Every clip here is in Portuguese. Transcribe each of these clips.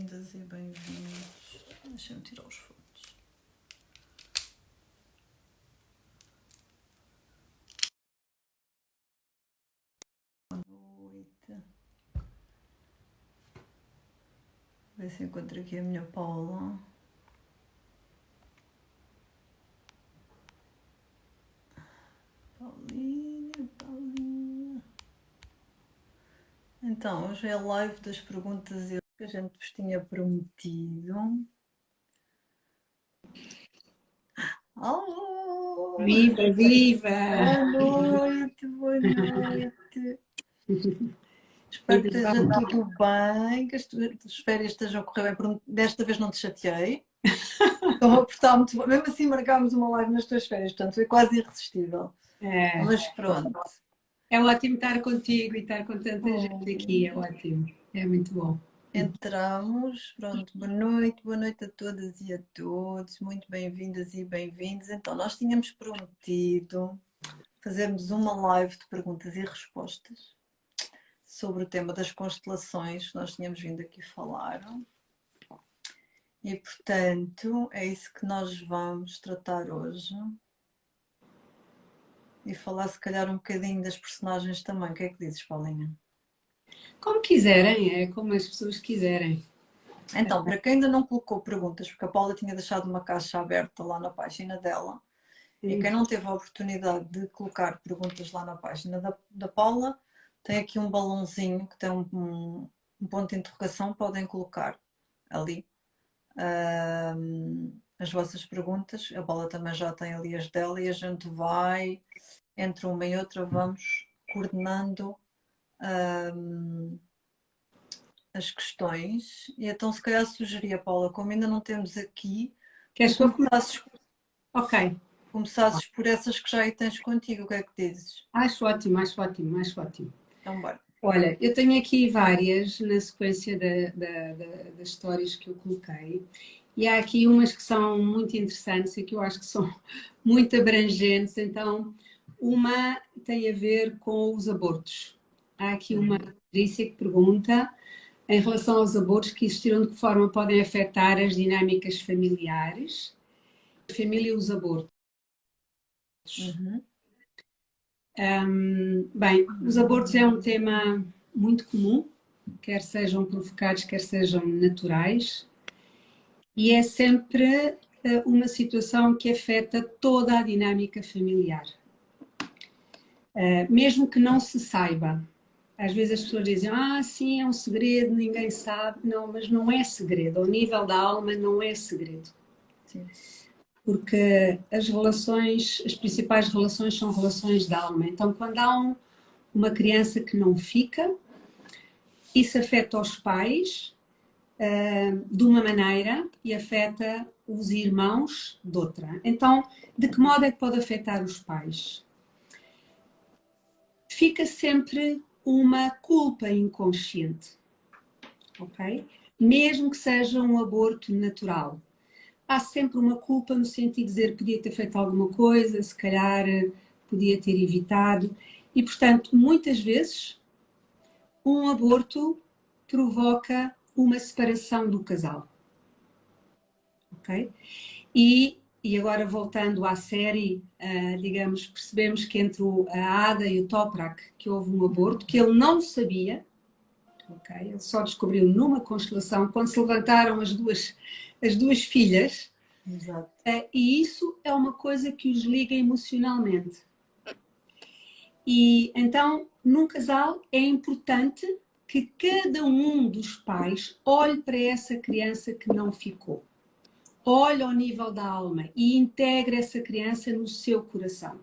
bem-vindas e bem-vindos. Deixa-me tirar os fones. Boa noite. Ver se encontro aqui a minha Paula. Paulinha. Então, hoje é a live das perguntas que a gente vos tinha prometido. Oh! Viva, viva! Boa noite. Espero que esteja tudo bem, que as férias estejam a correr bem. Desta vez não te chateei. Estou a portar muito bem. Mesmo assim marcámos uma live nas tuas férias, portanto foi quase irresistível. Mas pronto. É ótimo estar contigo e estar com tanta gente aqui, é ótimo, é muito bom. Entramos, pronto, boa noite a todas e a todos, muito bem-vindas e bem-vindos. Então, nós tínhamos prometido fazermos uma live de perguntas e respostas sobre o tema das constelações que nós tínhamos vindo aqui falar. E, portanto, é isso que nós vamos tratar hoje. E falar, se calhar, um bocadinho das personagens também. O que é que dizes, Paulinha? Como quiserem, é como as pessoas quiserem. Então, para quem ainda não colocou perguntas, porque a Paula tinha deixado uma caixa aberta lá na página dela, e quem não teve a oportunidade de colocar perguntas lá na página da Paula, tem aqui um balãozinho que tem um ponto de interrogação, podem colocar ali as vossas perguntas. A Paula também já tem ali as dela e a gente vai, entre uma e outra, vamos coordenando as questões. E então, se calhar, sugeria, Paula, como ainda não temos aqui, Queres que eu começasses, Ok. começasses por essas que já aí tens contigo. O que é que dizes? Acho ótimo, acho ótimo, acho ótimo. Então, bora. Olha, eu tenho aqui várias na sequência das histórias que eu coloquei. E há aqui umas que são muito interessantes e que eu acho que são muito abrangentes. Então, uma tem a ver com os abortos. Há aqui uma Patrícia que pergunta, em relação aos abortos, que existiram, de que forma podem afetar as dinâmicas familiares, a família e os abortos. Bem, os abortos é um tema muito comum, quer sejam provocados, quer sejam naturais, e é sempre uma situação que afeta toda a dinâmica familiar. Mesmo que não se saiba. Às vezes as pessoas dizem, sim, é um segredo, ninguém sabe. Não, mas não é segredo. Ao nível da alma não é segredo. Sim. Porque as relações, as principais relações são relações da alma. Então, quando há uma criança que não fica, isso afeta os pais de uma maneira e afeta os irmãos de outra. Então, de que modo é que pode afetar os pais? Fica sempre uma culpa inconsciente, ok? Mesmo que seja um aborto natural. Há sempre uma culpa no sentido de dizer podia ter feito alguma coisa, se calhar podia ter evitado. E, portanto, muitas vezes, um aborto provoca uma separação do casal. Ok? E agora, voltando à série, digamos, percebemos que entre a Ada e o Toprak que houve um aborto, que ele não sabia, ok? Ele só descobriu numa constelação, quando se levantaram as duas filhas. Exato. E isso é uma coisa que os liga emocionalmente. E então, num casal, é importante que cada um dos pais olhe para essa criança que não ficou. Olhe ao nível da alma e integre essa criança no seu coração.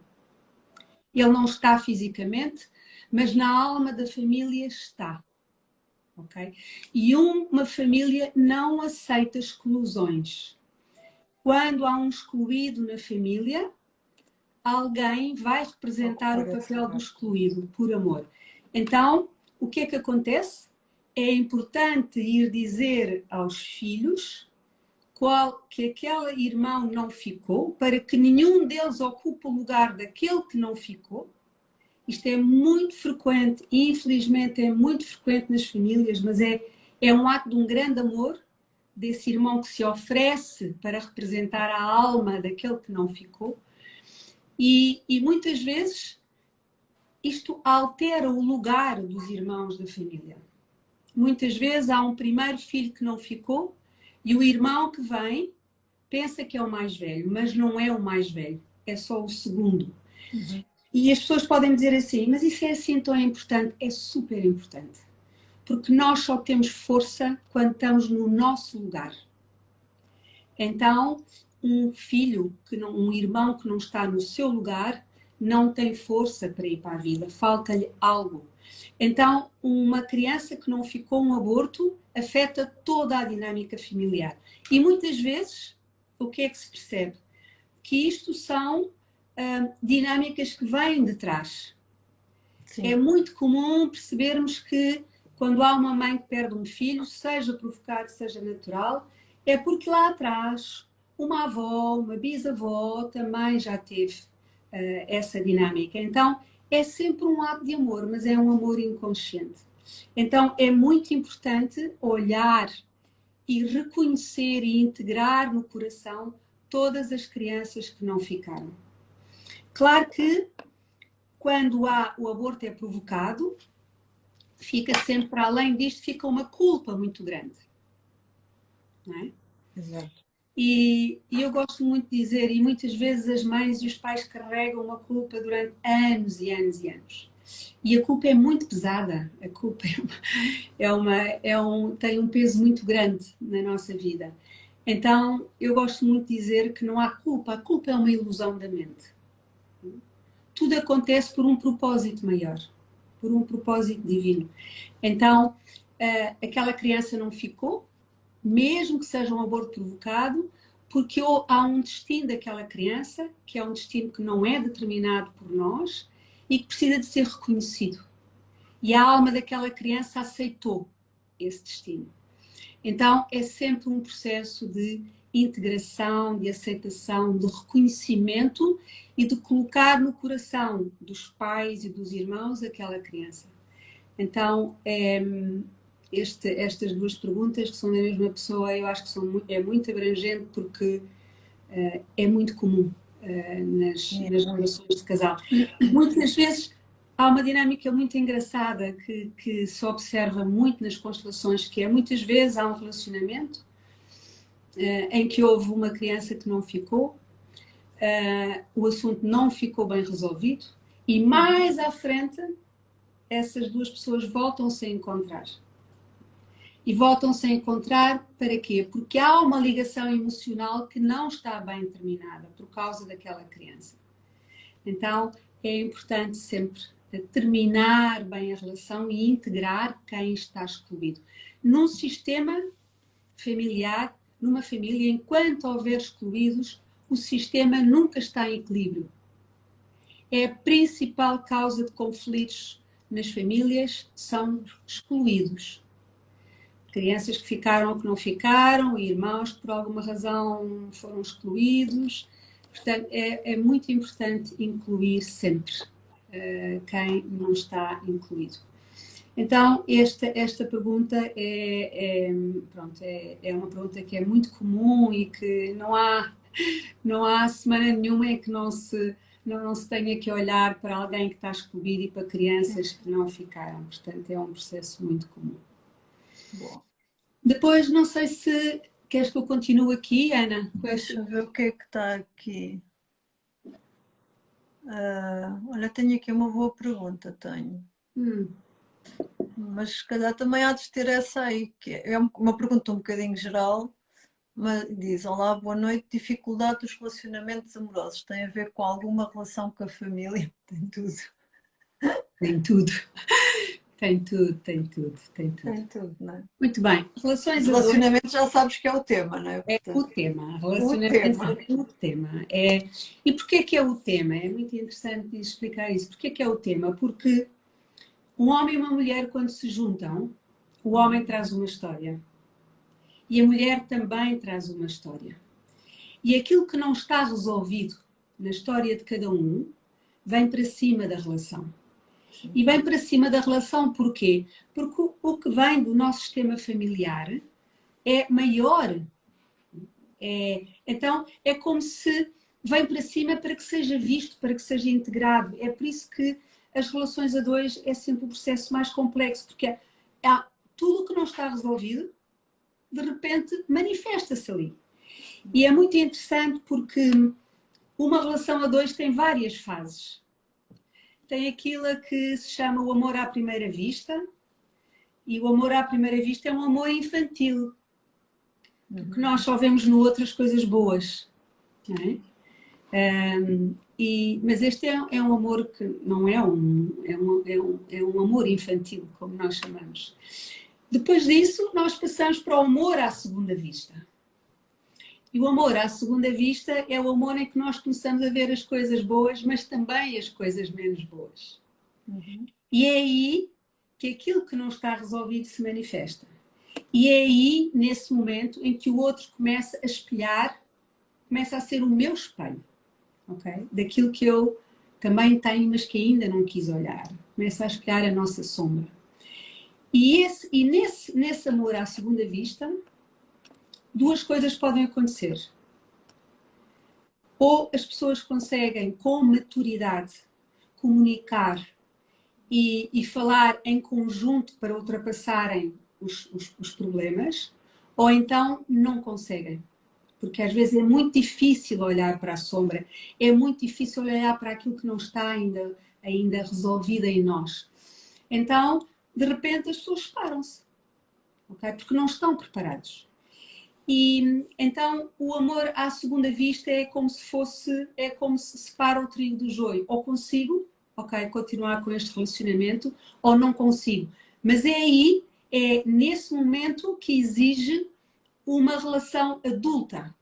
Ele não está fisicamente, mas na alma da família está. Okay? E uma família não aceita exclusões. Quando há um excluído na família, alguém vai representar o papel do excluído, por amor. Então, o que é que acontece? É importante ir dizer aos filhos que aquele irmão não ficou, para que nenhum deles ocupe o lugar daquele que não ficou. Isto é muito frequente, infelizmente é muito frequente nas famílias, mas é um ato de um grande amor desse irmão que se oferece para representar a alma daquele que não ficou. E muitas vezes isto altera o lugar dos irmãos da família. Muitas vezes há um primeiro filho que não ficou e o irmão que vem pensa que é o mais velho, mas não é o mais velho, é só o segundo. Uhum. E as pessoas podem dizer assim, mas isso é assim tão importante? É super importante. Porque nós só temos força quando estamos no nosso lugar. Então, um filho, um irmão que não está no seu lugar, não tem força para ir para a vida, falta-lhe algo. Então, uma criança que não ficou um aborto afeta toda a dinâmica familiar. E muitas vezes, o que é que se percebe? Que isto são dinâmicas que vêm de trás. Sim. É muito comum percebermos que quando há uma mãe que perde um filho, seja provocado, seja natural, é porque lá atrás uma avó, uma bisavó também já teve essa dinâmica. Então, é sempre um ato de amor, mas é um amor inconsciente. Então, é muito importante olhar e reconhecer e integrar no coração todas as crianças que não ficaram. Claro que quando o aborto é provocado, fica sempre, para além disto, fica uma culpa muito grande. Não é? Exato. E eu gosto muito de dizer, e muitas vezes as mães e os pais carregam uma culpa durante anos e anos e anos. E a culpa é muito pesada, a culpa tem um peso muito grande na nossa vida. Então, eu gosto muito de dizer que não há culpa, a culpa é uma ilusão da mente. Tudo acontece por um propósito maior, por um propósito divino. Então, aquela criança não ficou, mesmo que seja um aborto provocado, porque há um destino daquela criança, que é um destino que não é determinado por nós e que precisa de ser reconhecido. E a alma daquela criança aceitou esse destino. Então, é sempre um processo de integração, de aceitação, de reconhecimento e de colocar no coração dos pais e dos irmãos aquela criança. Então, estas duas perguntas, que são da mesma pessoa, eu acho que é muito abrangente porque é muito comum nas relações de casal. Muitas vezes há uma dinâmica muito engraçada que se observa muito nas constelações, que é muitas vezes há um relacionamento em que houve uma criança que não ficou, o assunto não ficou bem resolvido e mais à frente essas duas pessoas voltam-se a encontrar. E voltam-se a encontrar para quê? Porque há uma ligação emocional que não está bem terminada por causa daquela criança. Então, é importante sempre terminar bem a relação e integrar quem está excluído. Num sistema familiar, numa família, enquanto houver excluídos, o sistema nunca está em equilíbrio. É a principal causa de conflitos nas famílias, são excluídos. Crianças que ficaram ou que não ficaram, irmãos que por alguma razão foram excluídos. Portanto, é muito importante incluir sempre quem não está incluído. Então, esta pergunta é uma pergunta que é muito comum e que não há semana nenhuma em que não se tenha que olhar para alguém que está excluído e para crianças que não ficaram. Portanto, é um processo muito comum. Boa. Depois, não sei se queres que eu continue aqui, Ana. Deixa eu ver o que é que está aqui. Olha, tenho aqui uma boa pergunta, tenho. Mas se calhar também há de ter essa aí, que é uma pergunta um bocadinho geral, mas diz: olá, boa noite, dificuldade dos relacionamentos amorosos, tem a ver com alguma relação com a família? Tem tudo. Tem tudo. Tem tudo, tem tudo, tem tudo. Tem tudo, não é? Muito bem. Relacionamentos já sabes que é o tema, não é? Portanto, é o tema. Relacionamentos é o tema. E porquê que é o tema? É muito interessante explicar isso. Porquê que é o tema? Porque um homem e uma mulher, quando se juntam, o homem traz uma história. E a mulher também traz uma história. E aquilo que não está resolvido na história de cada um, vem para cima da relação. E vem para cima da relação porquê? Porque o que vem do nosso sistema familiar é maior. Então, é como se vem para cima para que seja visto, para que seja integrado. É por isso que as relações a dois é sempre o processo mais complexo, porque há tudo o que não está resolvido, de repente, manifesta-se ali. E é muito interessante porque uma relação a dois tem várias fases. Tem aquilo que se chama o amor à primeira vista, e o amor à primeira vista é um amor infantil, porque nós só vemos no outro as coisas boas, não é? Mas este é um amor que não é um amor infantil, como nós chamamos. Depois disso, nós passamos para o amor à segunda vista. E o amor à segunda vista é o amor em que nós começamos a ver as coisas boas, mas também as coisas menos boas. E é aí que aquilo que não está resolvido se manifesta. E é aí, nesse momento, em que o outro começa a espelhar, começa a ser o meu espelho. Okay? Daquilo que eu também tenho, mas que ainda não quis olhar. Começa a espelhar a nossa sombra. E nesse amor à segunda vista, duas coisas podem acontecer. Ou as pessoas conseguem, com maturidade, comunicar e falar em conjunto para ultrapassarem os problemas, ou então não conseguem. Porque às vezes é muito difícil olhar para a sombra, é muito difícil olhar para aquilo que não está ainda resolvido em nós. Então, de repente, as pessoas separam-se, okay? Porque não estão preparados. E então o amor à segunda vista é como se separa o trigo do joio. Ou consigo, ok, continuar com este relacionamento, ou não consigo. Mas é nesse momento que exige uma relação adulta,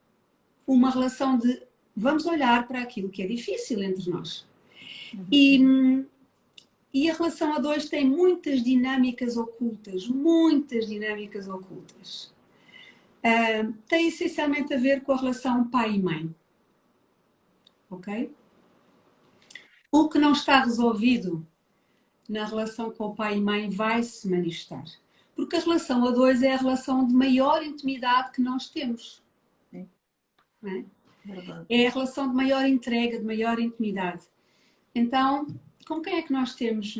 uma relação de vamos olhar para aquilo que é difícil entre nós. E a relação a dois tem muitas dinâmicas ocultas, muitas dinâmicas ocultas. Tem essencialmente a ver com a relação pai e mãe. Ok? O que não está resolvido na relação com o pai e mãe vai se manifestar. Porque a relação a dois é a relação de maior intimidade que nós temos. Sim. Não é? É a relação de maior entrega, de maior intimidade. Então, com quem é que nós temos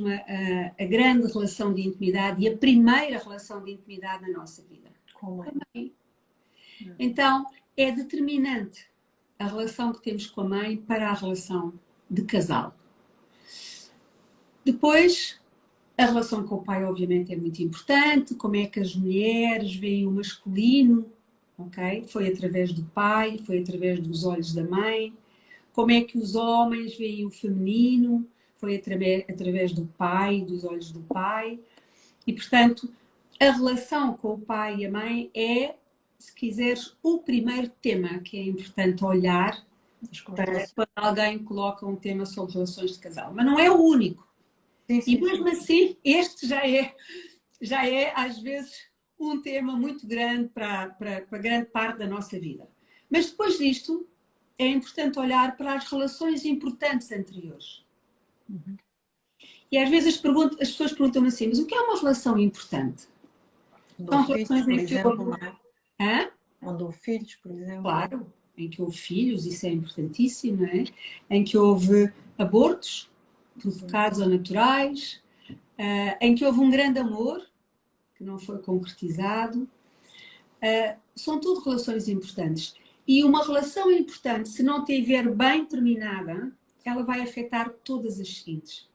a grande relação de intimidade e a primeira relação de intimidade na nossa vida? Com a mãe. Então, é determinante a relação que temos com a mãe para a relação de casal. Depois, a relação com o pai, obviamente, é muito importante. Como é que as mulheres veem o masculino? Okay? Foi através do pai, foi através dos olhos da mãe. Como é que os homens veem o feminino? Foi através do pai, dos olhos do pai. E, portanto, a relação com o pai e a mãe é, se quiseres, o primeiro tema que é importante olhar para quando alguém coloca um tema sobre relações de casal. Mas não é o único. Sim, sim, e mesmo assim, este já é às vezes um tema muito grande para grande parte da nossa vida. Mas depois disto, é importante olhar para as relações importantes anteriores. E às vezes as pessoas perguntam-me assim, mas o que é uma relação importante? São relações, por exemplo, não é? Hã? Onde houve filhos, por exemplo. Claro, em que houve filhos, isso é importantíssimo, não é? Em que houve abortos, provocados ou naturais, em que houve um grande amor, que não foi concretizado. São tudo relações importantes. E uma relação importante, se não estiver bem terminada, ela vai afetar todas as seguintes.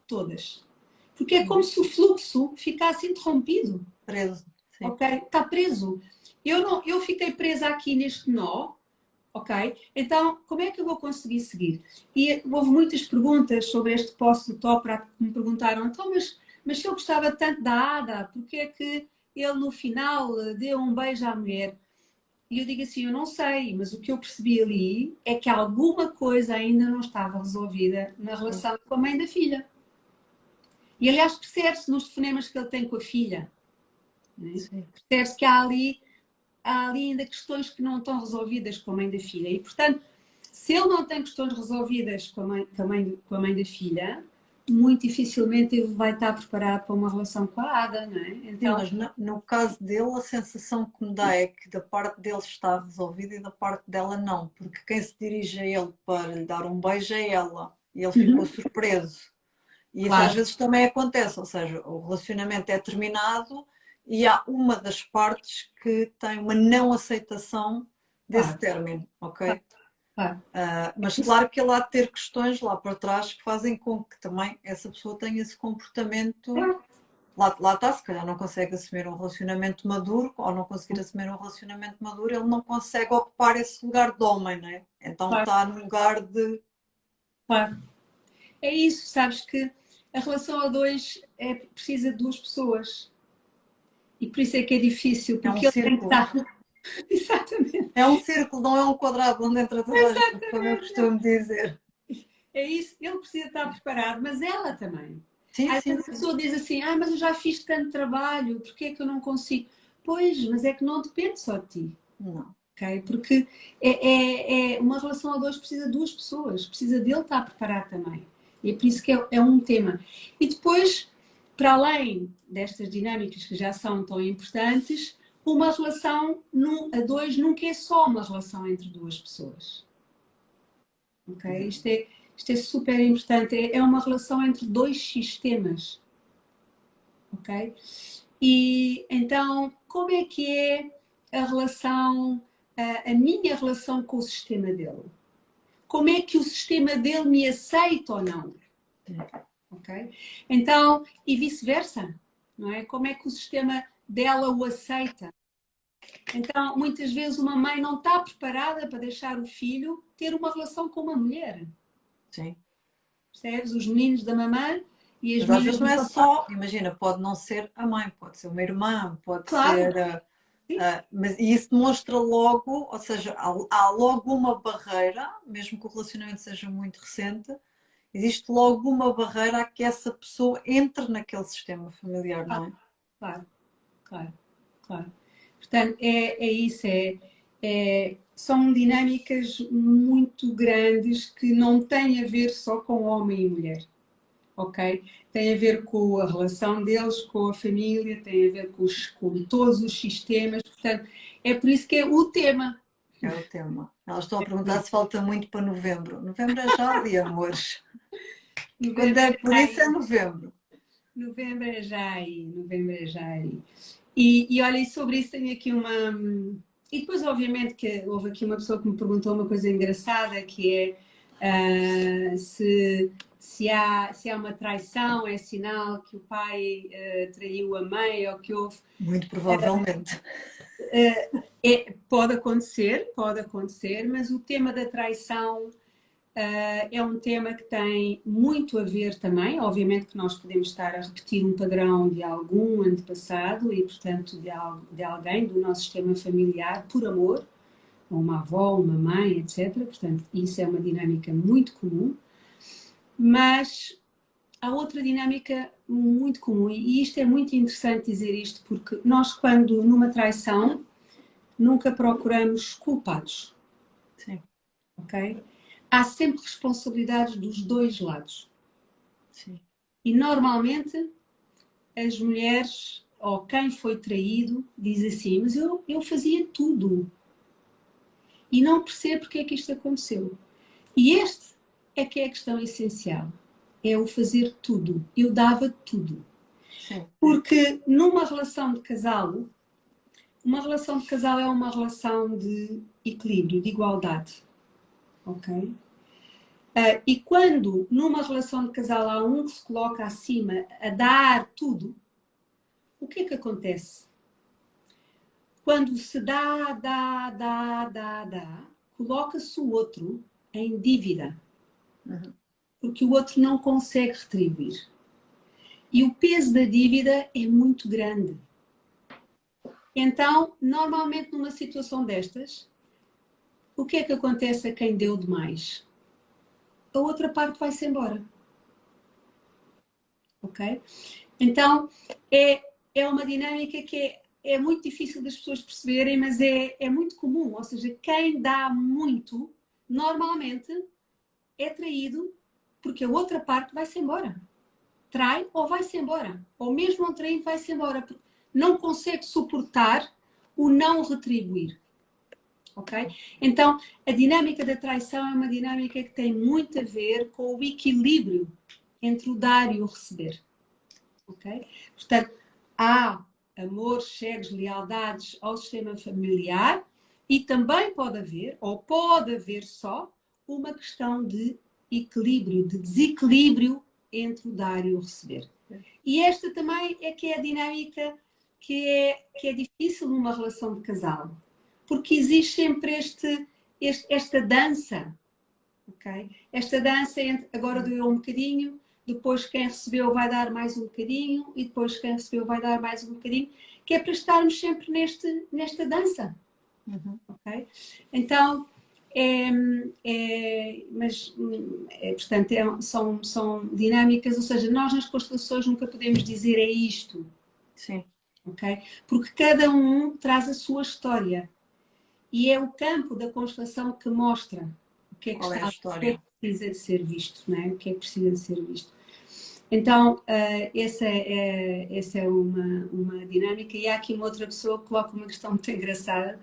Todas. Porque é como se o fluxo ficasse interrompido. Preso. Sim. Ok? Está preso. Eu fiquei presa aqui neste nó, ok? Então, como é que eu vou conseguir seguir? E houve muitas perguntas sobre este post do Toprak que me perguntaram, então, mas se eu gostava tanto da Ada, porque é que ele no final deu um beijo à mulher? E eu digo assim, eu não sei, mas o que eu percebi ali é que alguma coisa ainda não estava resolvida na relação com a mãe da filha. E aliás, percebe-se nos telefonemas que ele tem com a filha. Percebe-se que há ali ainda questões que não estão resolvidas com a mãe da filha. E, portanto, se ele não tem questões resolvidas com a mãe da filha, muito dificilmente ele vai estar preparado para uma relação com a Ada, não é? Sim, Então, mas no caso dele, a sensação que me dá é que da parte dele está resolvida e da parte dela não, porque quem se dirige a ele para lhe dar um beijo é ela, e ele ficou surpreso. E isso às claro, vezes também acontece, ou seja, o relacionamento é terminado e há uma das partes que tem uma não aceitação desse claro, término, ok? claro. Mas claro que ele há de ter questões lá para trás que fazem com que também essa pessoa tenha esse comportamento. Claro, Lá está, se calhar não consegue assumir um relacionamento maduro, ou não conseguir assumir um relacionamento maduro, ele não consegue ocupar esse lugar de homem, não é? Então claro, está no lugar de. claro. É isso, sabes que a relação a dois precisa de duas pessoas. E por isso é que é difícil, É um porque ele tem que círculo. estar. Exatamente, É um círculo, não é um quadrado onde entra toda a gente, como eu exatamente. costumo dizer. É isso. Ele precisa estar preparado, mas ela também. Sim, Às sim, vezes a sim. pessoa diz assim: ah, mas eu já fiz tanto trabalho, porquê é que eu não consigo? Pois, mas é que não depende só de ti. Não. Okay? Porque uma relação a dois precisa de duas pessoas, precisa dele estar preparado também. E é por isso que é um tema. E depois, para além destas dinâmicas que já são tão importantes, uma relação a dois nunca é só uma relação entre duas pessoas. Okay? Isto é super importante. É uma relação entre dois sistemas. Ok? E então, como é que é a relação, a minha relação com o sistema dele? Como é que o sistema dele me aceita ou não? Ok? Então, e vice-versa, não é? Como é que o sistema dela o aceita? Então, muitas vezes uma mãe não está preparada para deixar o filho ter uma relação com uma mulher. Sim. Percebes? Os meninos da mamãe e as Mas às meninas vezes não do é papá. só, imagina, pode não ser a mãe, pode ser uma irmã, pode Claro, ser. sim, Mas e isso demonstra logo, ou seja, há logo uma barreira, mesmo que o relacionamento seja muito recente, existe logo uma barreira a que essa pessoa entre naquele sistema familiar, não é? claro, claro, claro. Portanto, é isso, são dinâmicas muito grandes que não têm a ver só com homem e mulher, ok? Tem a ver com a relação deles, com a família, tem a ver com todos os sistemas, portanto, é por isso que é o tema. É o tema. Elas estão a perguntar se falta muito para novembro. Novembro é já ali, amores. Quando Novembro é é por já isso, é aí, novembro. novembro é já aí, novembro é já aí. E olha, e sobre isso tenho aqui uma. E depois, obviamente, que houve aqui uma pessoa que me perguntou uma coisa engraçada, que é se há uma traição, é sinal que o pai traiu a mãe ou que houve. Muito provavelmente. Pode acontecer, mas o tema da traição é um tema que tem muito a ver também. Obviamente que nós podemos estar a repetir um padrão de algum antepassado e, portanto, de alguém do nosso sistema familiar por amor, uma avó, uma mãe, etc. Portanto, isso é uma dinâmica muito comum. Mas há outra dinâmica muito comum, e isto é muito interessante dizer isto, porque nós, quando numa traição, nunca procuramos culpados, Sim, ok? Há sempre responsabilidades dos dois lados. sim. E normalmente as mulheres ou quem foi traído diz assim: mas eu fazia tudo e não percebo porque é que isto aconteceu. E este é que é a questão essencial: é o fazer tudo. Eu dava tudo. Sim. Porque numa relação de casal, uma relação de casal é uma relação de equilíbrio, de igualdade. Ok? E quando numa relação de casal há um que se coloca acima a dar tudo, o que é que acontece? Quando se dá, coloca-se o outro em dívida, Uhum. porque o outro não consegue retribuir. E o peso da dívida é muito grande. Então, normalmente numa situação destas, o que é que acontece a quem deu demais? A outra parte vai-se embora. Ok? Então, é uma dinâmica que é muito difícil das pessoas perceberem, mas é muito comum. Ou seja, quem dá muito, normalmente é traído porque a outra parte vai-se embora. trai ou vai-se embora. Ou mesmo não traindo, vai-se embora. Porque não consegue suportar o não retribuir. Ok? Então, a dinâmica da traição é uma dinâmica que tem muito a ver com o equilíbrio entre o dar e o receber. Ok? Portanto, há amores cegos, lealdades ao sistema familiar e também pode haver, ou pode haver só, uma questão de equilíbrio, de desequilíbrio entre o dar e o receber. E esta também é que é a dinâmica que é difícil numa relação de casal. Porque existe sempre esta dança, ok? Esta dança entre agora dou eu um bocadinho, depois quem recebeu vai dar mais um bocadinho e depois quem recebeu vai dar mais um bocadinho, que é para estarmos sempre nesta dança, ok? Então, portanto, são dinâmicas, ou seja, nós nas constelações nunca podemos dizer é isto. Sim. Ok? Porque cada um traz a sua história. E é o campo da constelação que mostra o que é que Qual é a está, o que é história? que precisa de ser visto, não é? O que é que precisa de ser visto. Então, essa é uma dinâmica. E há aqui uma outra pessoa que coloca uma questão muito engraçada,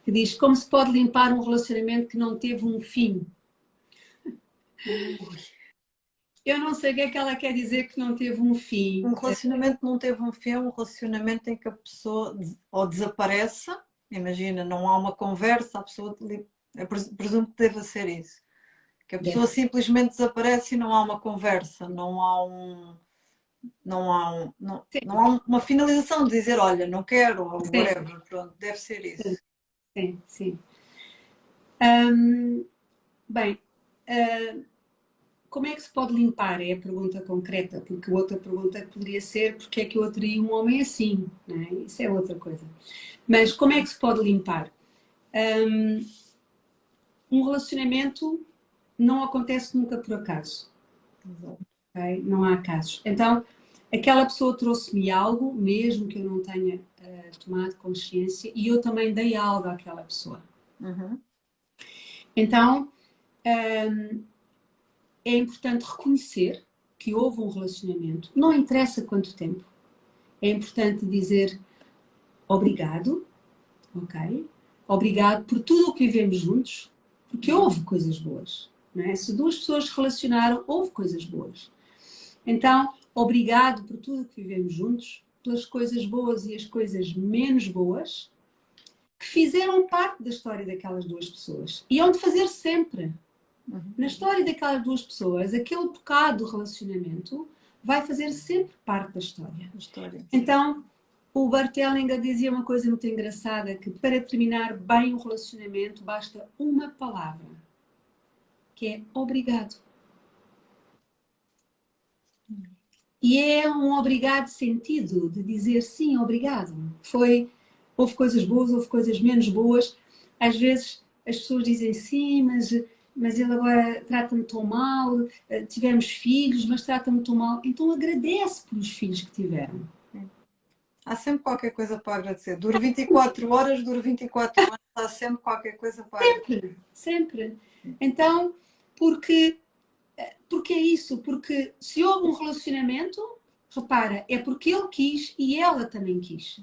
que diz, como se pode limpar um relacionamento que não teve um fim? Eu não sei o que é que ela quer dizer que não teve um fim. Um relacionamento não teve um fim, é um relacionamento em que a pessoa ou desaparece, imagina, não há uma conversa, a pessoa, eu presumo que deva ser isso, que a pessoa simplesmente desaparece e não há uma conversa, não há uma finalização de dizer, olha, não quero, ou Sim, whatever, pronto, deve ser isso. sim, sim. Bem, como é que se pode limpar? É a pergunta concreta, porque outra pergunta poderia ser porque é que eu atraí um homem assim, não é? Isso é outra coisa. Mas como é que se pode limpar? Um relacionamento não acontece nunca por acaso. Okay? Não há acasos. Então, aquela pessoa trouxe-me algo, mesmo que eu não tenha tomado consciência, e eu também dei algo àquela pessoa. Então, é importante reconhecer que houve um relacionamento, não interessa quanto tempo. É importante dizer obrigado, ok? Obrigado por tudo o que vivemos juntos, porque houve coisas boas. Não é? Se duas pessoas se relacionaram, houve coisas boas. Então, obrigado por tudo o que vivemos juntos, pelas coisas boas e as coisas menos boas, que fizeram parte da história daquelas duas pessoas. E hão de fazer sempre. Na história daquelas duas pessoas, aquele bocado do relacionamento vai fazer sempre parte da história. Então, o Bert Hellinger dizia uma coisa muito engraçada, que para terminar bem o relacionamento basta uma palavra, que é obrigado. E é um obrigado sentido, de dizer sim, obrigado. Houve coisas boas, houve coisas menos boas. Às vezes as pessoas dizem sim, mas ele agora trata-me tão mal, tivemos filhos, mas trata-me tão mal. Então agradece pelos filhos que tiveram. Há sempre qualquer coisa para agradecer. Dura 24 horas, dura 24 anos, há sempre qualquer coisa para agradecer. Sempre. Então, porque é isso, porque se houve um relacionamento, repara, é porque ele quis e ela também quis.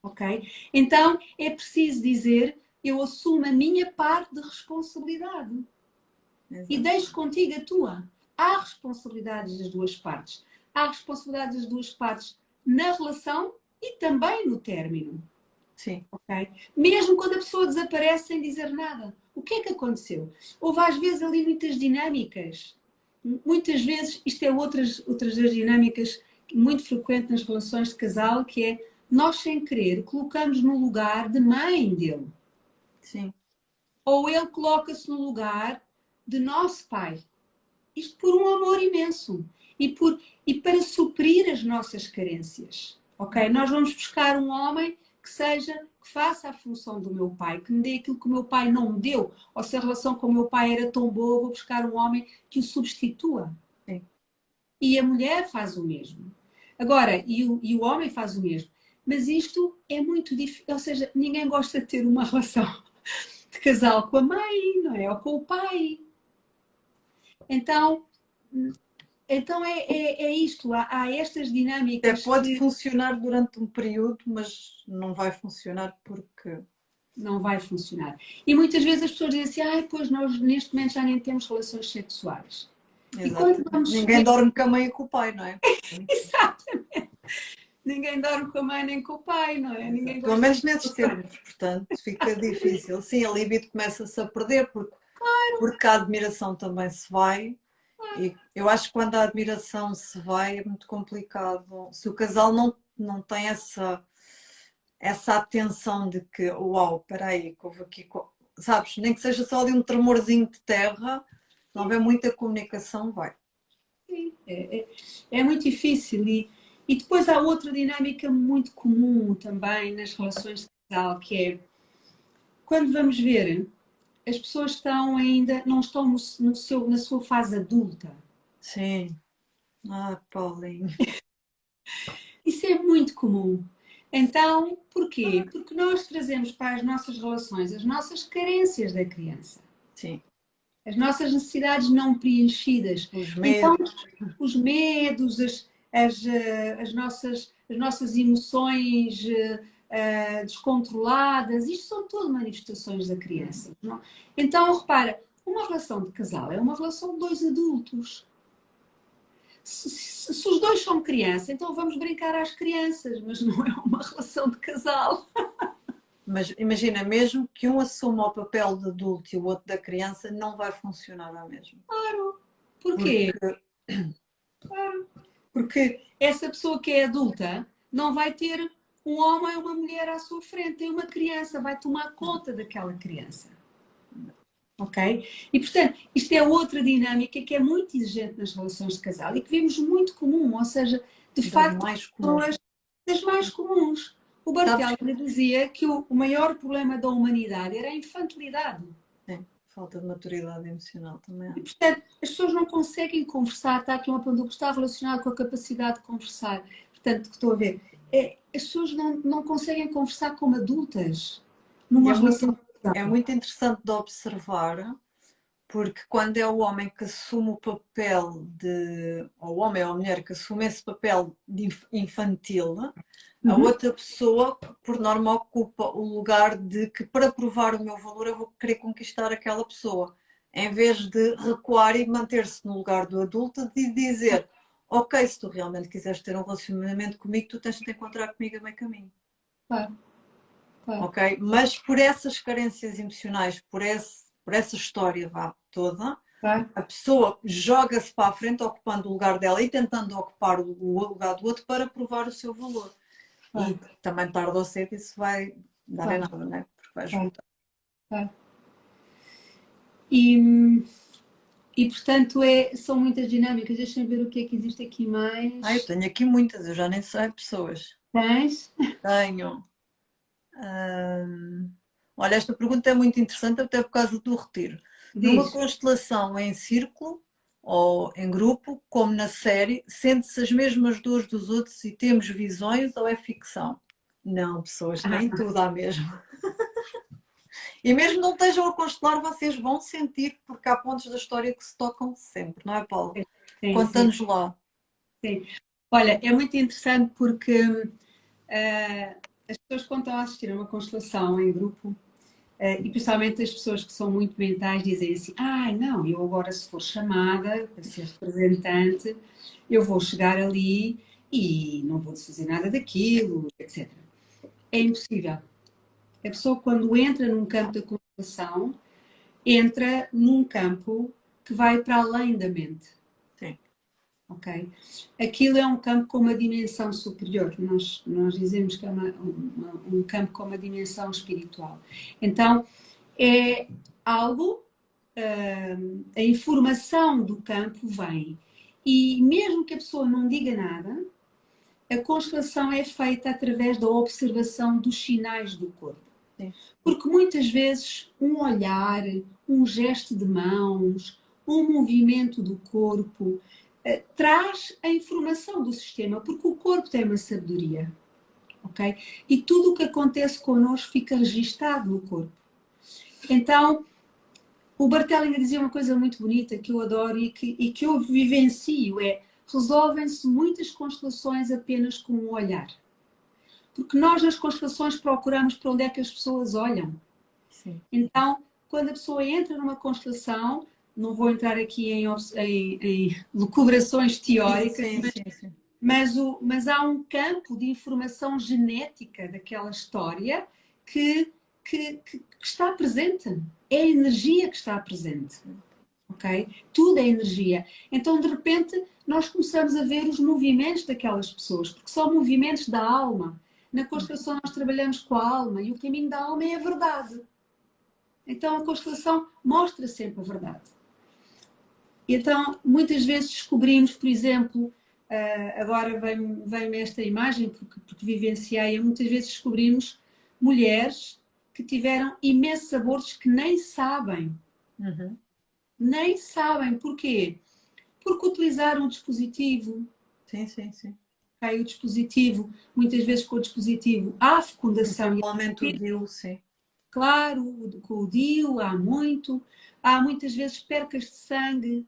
Ok? Então, é preciso dizer, eu assumo a minha parte de responsabilidade. Exato. E deixo contigo a tua. Há responsabilidades das duas partes. Há responsabilidades das duas partes na relação e também no término. Sim. Okay? Mesmo quando a pessoa desaparece sem dizer nada. O que é que aconteceu? Houve às vezes ali muitas dinâmicas. Muitas vezes, isto é outras das dinâmicas muito frequentes nas relações de casal, que é nós sem querer colocamos no lugar de mãe dele. Sim. Ou ele coloca-se no lugar de nosso pai. Isto por um amor imenso. E para suprir as nossas carências. Ok? Nós vamos buscar um homem que faça a função do meu pai, que me dê aquilo que o meu pai não me deu. Ou se a relação com o meu pai era tão boa, vou buscar um homem que o substitua. Sim. E a mulher faz o mesmo. Agora, e o homem faz o mesmo. Mas isto é muito difícil. Ou seja, ninguém gosta de ter uma relação de casal com a mãe, não é? Ou com o pai. Então, Então é isto, há estas Até dinâmicas pode que funcionar durante um período, mas não vai funcionar porque. não vai funcionar. E muitas vezes as pessoas dizem assim, pois nós neste momento já nem temos relações sexuais. E quando Exatamente. vamos Ninguém ver, dorme com a mãe e com o pai, não é? exatamente, ninguém dorme com a mãe nem com o pai, não é? Exato. Ninguém Pelo gosta menos de nesses termos, portanto, fica difícil. Sim, a libido começa-se a perder porque a admiração também se vai. E eu acho que quando a admiração se vai é muito complicado. Se o casal não tem essa atenção de que, uau, espera aí, que houve aqui, sabes, nem que seja só de um tremorzinho de terra, se não houver muita comunicação, vai. sim, é muito difícil. E depois há outra dinâmica muito comum também nas relações de casal, que é quando vamos ver, as pessoas estão ainda, não estão na sua fase adulta. Sim. Ah, Paulinho. Isso é muito comum. Então, porquê? Porque nós trazemos para as nossas relações as nossas carências da criança, Sim. as nossas necessidades não preenchidas. Os Então, medos. os medos, as nossas emoções descontroladas, isto são tudo manifestações da criança. Não? Então, repara, uma relação de casal é uma relação de dois adultos. Se os dois são criança, então vamos brincar às crianças, mas não é uma relação de casal. Mas imagina, mesmo que um assuma o papel de adulto e o outro da criança, não vai funcionar à mesma. Porquê? Porque, Porque essa pessoa que é adulta não vai ter um homem ou uma mulher à sua frente, tem uma criança, vai tomar conta daquela criança. Ok? E portanto, isto é outra dinâmica que é muito exigente nas relações de casal e que vemos muito comum, ou seja, de das facto, mais comuns. pessoas das mais comuns. O Sabes Barthelme que dizia que o maior problema da humanidade era a infantilidade. sim, falta de maturidade emocional também E, acho. portanto, as pessoas não conseguem conversar. Está aqui uma pergunta que está relacionada com a capacidade de conversar. Portanto, que estou a ver. As pessoas não conseguem conversar como adultas E numa é relação muito, de é casal. muito interessante de observar, porque quando é o homem que assume o papel de, ou o homem ou a mulher que assume esse papel de infantil, a Uhum. outra pessoa, por norma, ocupa o lugar de que para provar o meu valor eu vou querer conquistar aquela pessoa, em vez de recuar e manter-se no lugar do adulto e dizer, ok, se tu realmente quiseres ter um relacionamento comigo, tu tens de te encontrar comigo a meio caminho. Claro, claro, Ok? Mas por essas carências emocionais, por essa história vá, toda, claro, a pessoa joga-se para a frente, ocupando o lugar dela e tentando ocupar o lugar do outro para provar o seu valor. E claro, também tarde ou cedo isso vai dar em claro, nada, não é? Porque vai claro, esgotar. claro. E, portanto, são muitas dinâmicas. Deixa-me ver o que é que existe aqui Ah, eu mais. tenho aqui muitas, eu já nem sei pessoas. Tens? Tenho. hum, Olha, esta pergunta é muito interessante até por causa do retiro. Numa Diz. constelação em círculo ou em grupo, como na série, sente-se as mesmas dores dos outros e temos visões ou é ficção? Não, pessoas, têm Ah, tudo à mesma. E mesmo não estejam a constelar, vocês vão sentir, porque há pontos da história que se tocam sempre, não é, Paulo? sim, sim, Conta-nos lá. sim. Olha, é muito interessante porque as pessoas quando estão a assistir a uma constelação em grupo, e principalmente as pessoas que são muito mentais dizem assim, não, eu agora se for chamada para ser representante, eu vou chegar ali e não vou fazer nada daquilo, etc. É impossível. A pessoa quando entra num campo da constelação, entra num campo que vai para além da mente. Sim. Ok? Aquilo é um campo com uma dimensão superior. Nós dizemos que é um campo com uma dimensão espiritual. Então, é algo, a informação do campo vem. E mesmo que a pessoa não diga nada, a constelação é feita através da observação dos sinais do corpo. Sim. Porque muitas vezes um olhar, um gesto de mãos, um movimento do corpo traz a informação do sistema, porque o corpo tem uma sabedoria, ok? E tudo o que acontece connosco fica registado no corpo. Então, O Bart Hellinger dizia uma coisa muito bonita que eu adoro e que eu vivencio, resolvem-se muitas constelações apenas com um olhar. Porque nós nas constelações procuramos para onde é que as pessoas olham. Sim. Então, quando a pessoa entra numa constelação, não vou entrar aqui em lucubrações teóricas, Sim. mas há um campo de informação genética daquela história que está presente. É a energia que está presente. Okay? Tudo é energia. Então, de repente, nós começamos a ver os movimentos daquelas pessoas, porque são movimentos da alma. Na constelação nós trabalhamos com a alma e o caminho da alma é a verdade. Então, a constelação mostra sempre a verdade. Então, muitas vezes descobrimos, por exemplo, agora vem-me esta imagem, porque vivenciei, muitas vezes descobrimos mulheres que tiveram imensos abortos que nem sabem. Uhum. Nem sabem. Porquê? Porque utilizaram um dispositivo. Sim. Okay? O dispositivo, muitas vezes com o dispositivo há fecundação. Principalmente o DIU, sim. Claro, com o DIU há muito. Há muitas vezes percas de sangue.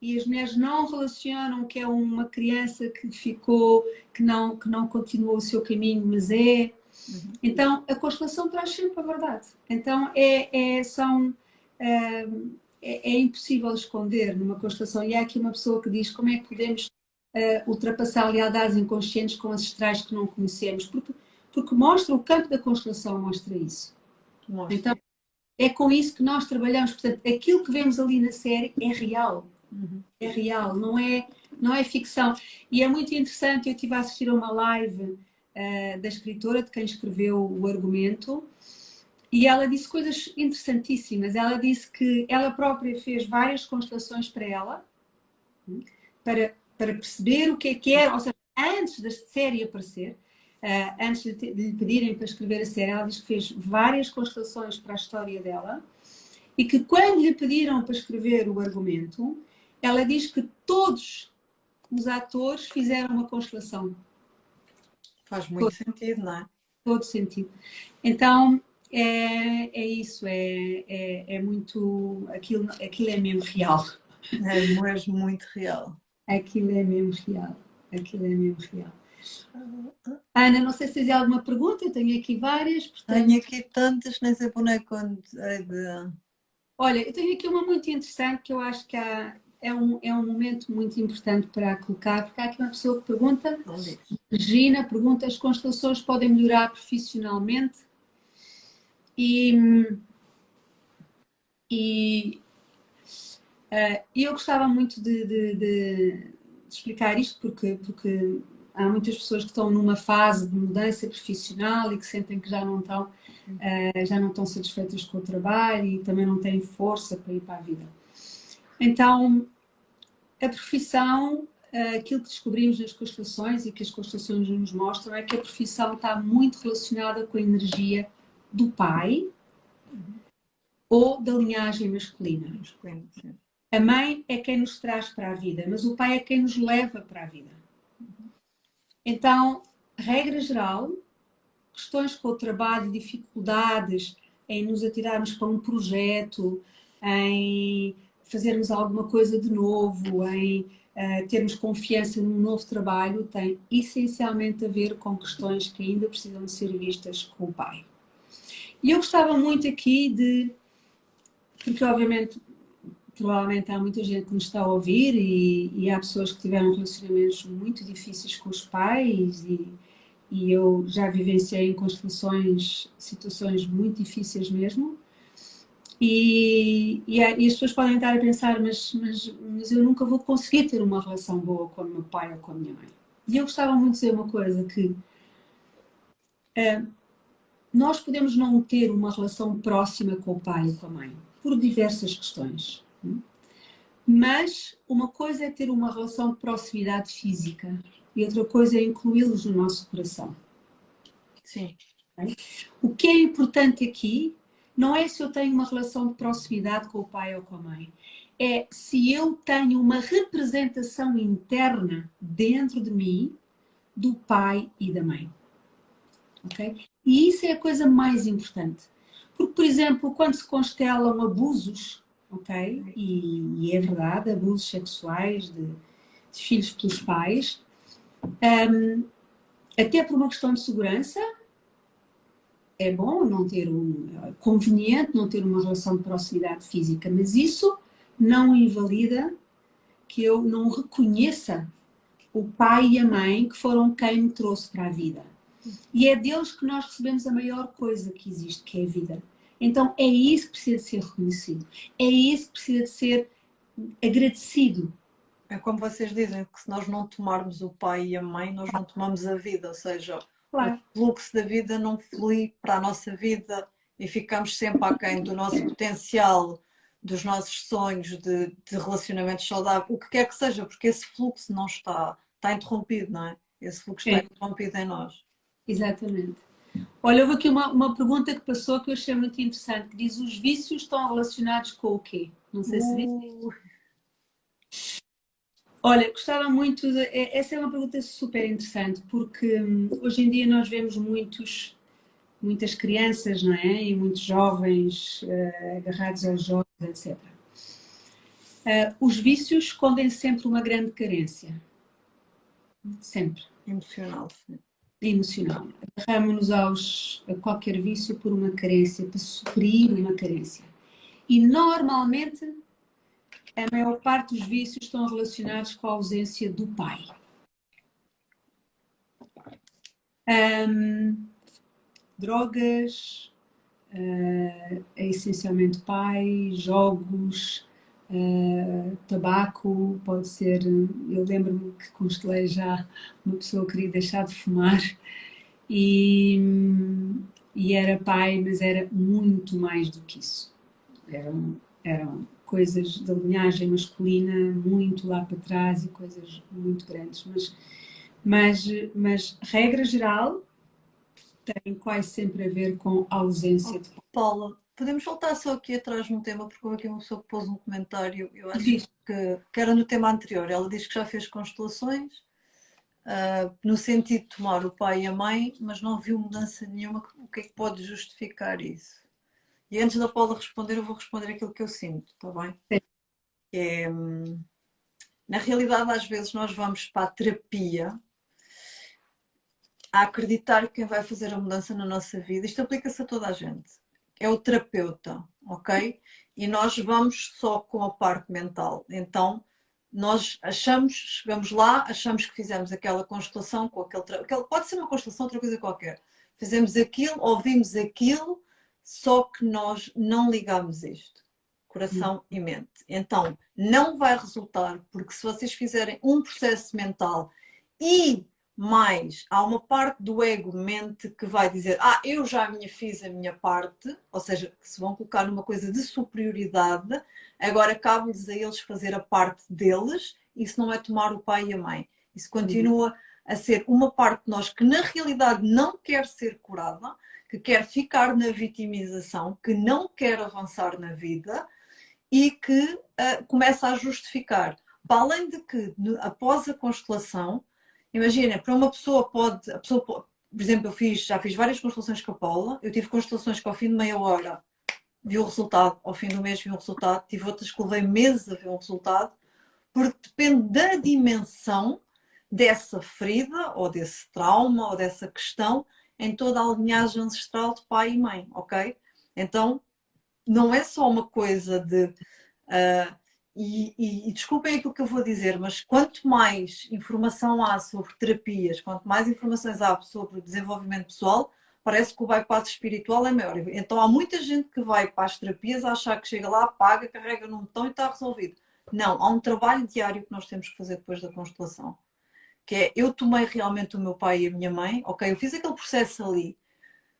E as mulheres não relacionam que é uma criança que ficou, que não continuou o seu caminho, mas é. Uhum. Então, a constelação traz sempre a verdade. Então, é impossível esconder numa constelação. E há aqui uma pessoa que diz como é que podemos ultrapassar lealdades inconscientes com ancestrais que não conhecemos. Porque mostra, o campo da constelação mostra isso. Mostra. Então, é com isso que nós trabalhamos. Portanto, aquilo que vemos ali na série é real. Uhum. É real, não é ficção. E é muito interessante, eu estive a assistir a uma live da escritora, de quem escreveu o argumento, e ela disse coisas interessantíssimas. Ela disse que ela própria fez várias constelações para ela, para perceber o que era, ou seja, antes da série aparecer, antes de lhe pedirem para escrever a série, ela diz que fez várias constelações para a história dela, e que quando lhe pediram para escrever o argumento, ela diz que todos os atores fizeram uma constelação. Faz muito sentido, não é? Todo sentido. Então, é isso, é muito. Aquilo é mesmo real. É mesmo muito real. Aquilo é mesmo real. Aquilo é mesmo real. Ana, não sei se tens alguma pergunta, eu tenho aqui várias. Portanto... Tenho aqui tantas, nem sei por onde é quando é de. Olha, eu tenho aqui uma muito interessante que eu acho que é um momento muito importante para colocar, porque há aqui uma pessoa que pergunta, Regina pergunta, as constelações podem melhorar profissionalmente? E eu gostava muito de explicar isto, porque há muitas pessoas que estão numa fase de mudança profissional e que sentem que já não estão satisfeitas com o trabalho e também não têm força para ir para a vida. Então, a profissão, aquilo que descobrimos nas constelações e que as constelações nos mostram é que a profissão está muito relacionada com a energia do pai ou da linhagem masculina. Sim. A mãe é quem nos traz para a vida, mas o pai é quem nos leva para a vida. Então, regra geral, questões com o trabalho, dificuldades em nos atirarmos para um projeto, em fazermos alguma coisa de novo, em termos confiança num novo trabalho, tem essencialmente a ver com questões que ainda precisam de ser vistas com o pai. E eu gostava muito aqui porque obviamente, provavelmente há muita gente que nos está a ouvir e há pessoas que tiveram relacionamentos muito difíceis com os pais e eu já vivenciei em constelações situações muito difíceis mesmo. E as pessoas podem estar a pensar, mas eu nunca vou conseguir ter uma relação boa com o meu pai ou com a minha mãe. E eu gostava muito de dizer uma coisa, que nós podemos não ter uma relação próxima com o pai ou com a mãe, por diversas questões. Mas uma coisa é ter uma relação de proximidade física e outra coisa é incluí-los no nosso coração. Sim. O que é importante aqui não é se eu tenho uma relação de proximidade com o pai ou com a mãe. É se eu tenho uma representação interna dentro de mim do pai e da mãe. Ok? E isso é a coisa mais importante. Porque, por exemplo, quando se constelam abusos, ok? E é verdade, abusos sexuais de filhos pelos pais, até por uma questão de segurança, é bom não ter conveniente não ter uma relação de proximidade física, mas isso não invalida que eu não reconheça o pai e a mãe que foram quem me trouxe para a vida. E é deles que nós recebemos a maior coisa que existe, que é a vida. Então é isso que precisa de ser reconhecido. É isso que precisa de ser agradecido. É como vocês dizem, que se nós não tomarmos o pai e a mãe, nós não tomamos a vida, ou seja, o Claro. fluxo da vida não flui para a nossa vida e ficamos sempre aquém do nosso potencial, dos nossos sonhos de relacionamentos saudáveis, o que quer que seja, porque esse fluxo não está interrompido, não é? Esse fluxo está É, interrompido em nós. exatamente. Olha, houve aqui uma pergunta que passou que eu achei muito interessante, que diz: os vícios estão relacionados com o quê? Não sei se viste. Uh, Olha, gostava muito de. Essa é uma pergunta super interessante, porque hoje em dia nós vemos muitas crianças, não é? E muitos jovens agarrados aos jogos, etc. Os vícios escondem sempre uma grande carência. Sempre. emocional, sim. Emocional. Agarramos-nos a qualquer vício por uma carência, para suprir uma carência. E normalmente a maior parte dos vícios estão relacionados com a ausência do pai. Drogas, é essencialmente pai, jogos, tabaco, pode ser. Eu lembro-me que constelei já uma pessoa que queria deixar de fumar e, e era pai, mas era muito mais do que isso. Eram coisas da linhagem masculina muito lá para trás e coisas muito grandes, mas regra geral tem quase sempre a ver com a ausência de pai. Paula, podemos voltar só aqui atrás no tema, porque houve aqui uma pessoa que pôs um comentário, eu acho Diz. que era no tema anterior. Ela diz que já fez constelações, no sentido de tomar o pai e a mãe, mas não viu mudança nenhuma. O que é que pode justificar isso? E antes da Paula responder, eu vou responder aquilo que eu sinto, está bem? É, na realidade, às vezes nós vamos para a terapia a acreditar que quem vai fazer a mudança na nossa vida, isto aplica-se a toda a gente, é o terapeuta, ok? E nós vamos só com a parte mental. Então, nós achamos, chegamos lá, achamos que fizemos aquela constelação com aquele pode ser uma constelação, outra coisa qualquer. Fizemos aquilo, ouvimos aquilo, só que nós não ligamos isto. Coração e mente. Então, não vai resultar, porque se vocês fizerem um processo mental e mais há uma parte do ego-mente que vai dizer: eu já fiz a minha parte, ou seja, que se vão colocar numa coisa de superioridade, agora cabe-lhes a eles fazer a parte deles, isso não é tomar o pai e a mãe. Isso continua a ser uma parte de nós que na realidade não quer ser curada, que quer ficar na vitimização, que não quer avançar na vida e que começa a justificar. Para além de que, após a constelação, imagina, para uma pessoa pode, por exemplo, já fiz várias constelações com a Paula, eu tive constelações que ao fim de meia hora vi o resultado, ao fim do mês vi o resultado, tive outras que levei meses a ver o resultado, porque depende da dimensão dessa ferida, ou desse trauma, ou dessa questão, em toda a linhagem ancestral de pai e mãe, ok? Então, não é só uma coisa de. E desculpem aquilo que eu vou dizer, mas quanto mais informação há sobre terapias, quanto mais informações há sobre desenvolvimento pessoal, parece que o bypass espiritual é maior. Então há muita gente que vai para as terapias a achar que chega lá, paga, carrega num botão e está resolvido. Não, há um trabalho diário que nós temos que fazer depois da constelação, que é: eu tomei realmente o meu pai e a minha mãe, ok, eu fiz aquele processo ali,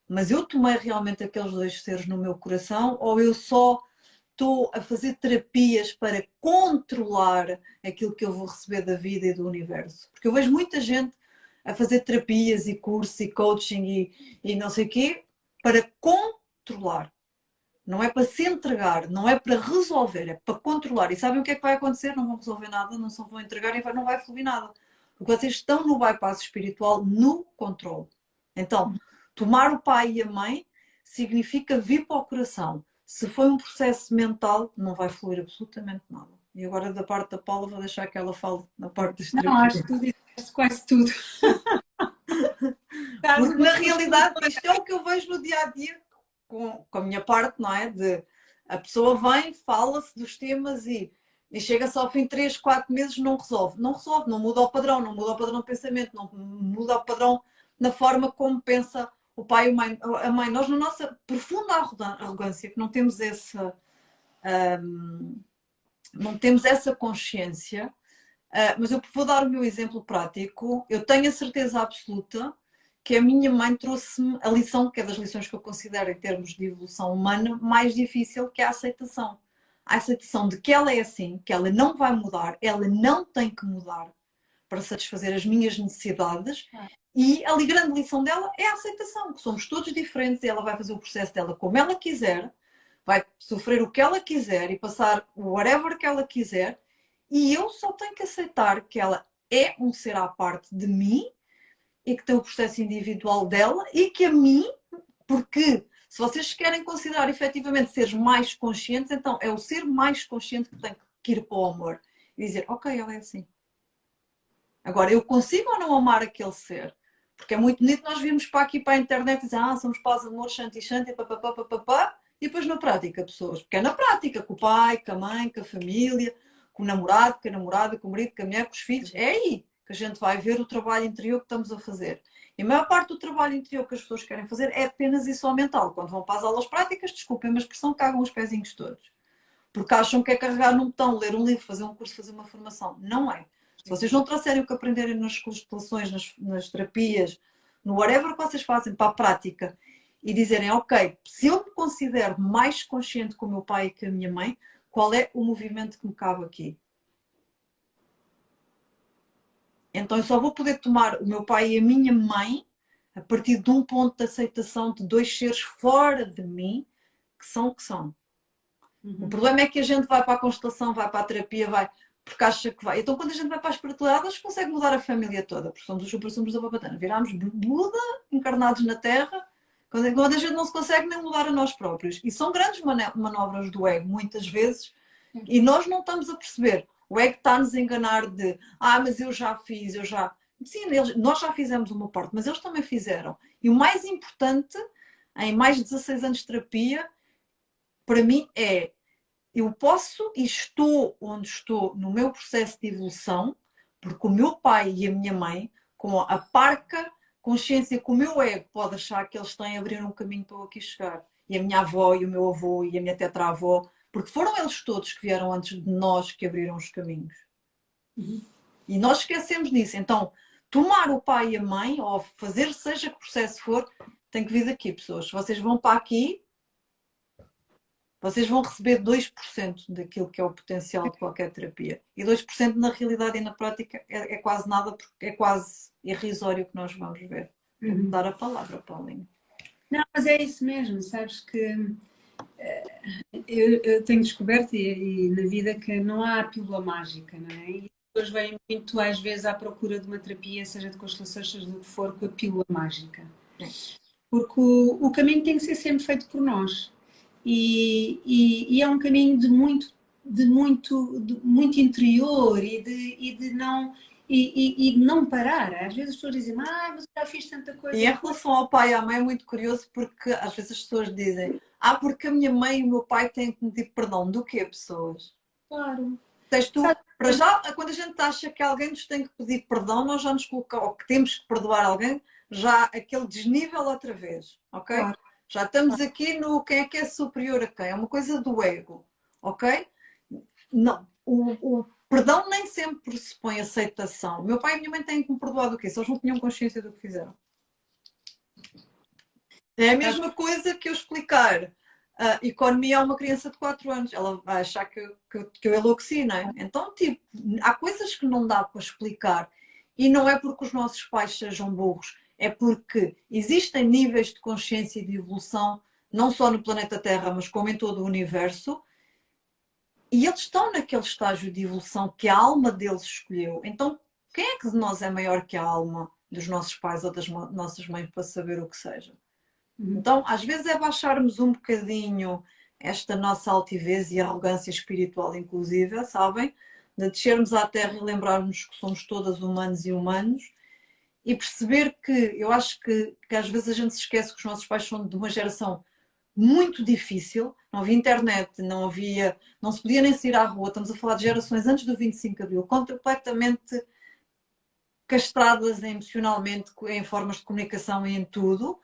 mas eu tomei realmente aqueles dois seres no meu coração, ou eu só estou a fazer terapias para controlar aquilo que eu vou receber da vida e do universo? Porque eu vejo muita gente a fazer terapias e cursos e coaching e não sei o quê para controlar. Não é para se entregar, não é para resolver, é para controlar. E sabem o que é que vai acontecer? Não vão resolver nada, não se vão entregar e não vai fluir nada. Porque vocês estão no bypass espiritual, no controle. Então, tomar o pai e a mãe significa vir para o coração. Se foi um processo mental, não vai fluir absolutamente nada. E agora, da parte da Paula, vou deixar que ela fale na parte das Não, terapias. acho que tu disseste quase tudo. Porque na realidade isto é o que eu vejo no dia a dia com a minha parte, não é? De a pessoa vem, fala-se dos temas e chega-se ao fim de 3, 4 meses, não resolve. Não resolve, não muda o padrão, não muda o padrão de pensamento, não muda o padrão na forma como pensa o pai e a mãe. Nós, na nossa profunda arrogância, que não temos não temos essa consciência, mas eu vou dar o meu exemplo prático. Eu tenho a certeza absoluta que a minha mãe trouxe-me a lição, que é das lições que eu considero em termos de evolução humana, mais difícil, que é a aceitação. A aceitação de que ela é assim, que ela não vai mudar, ela não tem que mudar para satisfazer as minhas necessidades. E a grande lição dela é a aceitação, que somos todos diferentes e ela vai fazer o processo dela como ela quiser, vai sofrer o que ela quiser e passar o whatever que ela quiser, e eu só tenho que aceitar que ela é um ser à parte de mim e que tem o processo individual dela e que a mim, porque se vocês querem considerar efetivamente seres mais conscientes, então é o ser mais consciente que tem que ir para o amor e dizer, ok, ela é assim. Agora, eu consigo ou não amar aquele ser? Porque é muito bonito nós virmos para aqui para a internet e dizer, somos paz, amor, shanti, shanti, papapá, papapá, e depois na prática, pessoas. Porque é na prática, com o pai, com a mãe, com a família, com o namorado, com a namorada, com o marido, com a mulher, com os filhos. É aí que a gente vai ver o trabalho interior que estamos a fazer. E a maior parte do trabalho interior que as pessoas querem fazer é apenas isso ao mental. Quando vão para as aulas práticas, desculpem, mas expressão, cagam os pezinhos todos. Porque acham que é carregar num botão, ler um livro, fazer um curso, fazer uma formação. Não é. Se vocês não trouxerem o que aprenderem nas constelações, nas terapias, no whatever que vocês fazem para a prática e dizerem, ok, se eu me considero mais consciente com o meu pai e com a minha mãe, qual é o movimento que me cabe aqui? Então eu só vou poder tomar o meu pai e a minha mãe a partir de um ponto de aceitação de dois seres fora de mim que são o que são. O problema é que a gente vai para a constelação, vai para a terapia, vai porque acha que vai. Então, quando a gente vai para a espiritualidade, a gente consegue mudar a família toda, porque somos os super summos da Babatana. Virámos Buda, encarnados na Terra, quando a gente não se consegue nem mudar a nós próprios. E são grandes manobras do ego, muitas vezes, e nós não estamos a perceber. O ego está-nos a enganar de, mas eu já fiz, eu já. Sim, nós já fizemos uma parte, mas eles também fizeram. E o mais importante, em mais de 16 anos de terapia, para mim é eu posso e estou onde estou no meu processo de evolução, porque o meu pai e a minha mãe, com a parca consciência que o meu ego pode achar que eles têm, abriram um caminho para eu aqui chegar. E a minha avó, e o meu avô, e a minha tetravó, porque foram eles todos que vieram antes de nós que abriram os caminhos. E nós esquecemos disso. Então, tomar o pai e a mãe, ou fazer seja que processo for, tem que vir daqui, pessoas. Se vocês vão para aqui, vocês vão receber 2% daquilo que é o potencial de qualquer terapia. E 2% na realidade e na prática é quase nada, porque é quase irrisório o que nós vamos ver. Vou dar a palavra, Paulinho. Não, mas é isso mesmo, sabes que eu tenho descoberto e na vida que não há pílula mágica, não é? E as pessoas vêm muito às vezes à procura de uma terapia, seja de constelações, seja do que for, com a pílula mágica. Porque o caminho tem que ser sempre feito por nós. E é um caminho de muito interior e de não parar. Às vezes as pessoas dizem, mas eu já fiz tanta coisa. E em relação ao pai e à mãe é muito curioso porque às vezes as pessoas dizem porque a minha mãe e o meu pai têm que me pedir perdão. Do quê, pessoas? Claro. Para já, quando a gente acha que alguém nos tem que pedir perdão, nós já nos colocamos, ou que temos que perdoar alguém, já aquele desnível outra vez, ok? Claro. Já estamos aqui no quem é superior a quem, é uma coisa do ego, ok? Não, o perdão nem sempre pressupõe aceitação. Meu pai e minha mãe têm que me perdoar do quê? Se eles não tinham consciência do que fizeram. É a mesma coisa que eu explicar. A economia a uma criança de 4 anos. Ela vai achar que eu enlouqueci, não é? Então, tipo, há coisas que não dá para explicar. E não é porque os nossos pais sejam burros. É porque existem níveis de consciência e de evolução, não só no planeta Terra, mas como em todo o universo. E eles estão naquele estágio de evolução que a alma deles escolheu. Então, quem é que de nós é maior que a alma dos nossos pais ou das nossas mães para saber o que seja? Então, às vezes é baixarmos um bocadinho esta nossa altivez e arrogância espiritual, inclusive, sabem? De descermos à Terra e lembrarmos que somos todas humanos e humanos e perceber que, eu acho que às vezes a gente se esquece que os nossos pais são de uma geração muito difícil, não havia internet, não se podia nem sair à rua, estamos a falar de gerações antes do 25 de Abril, completamente castradas emocionalmente, em formas de comunicação e em tudo.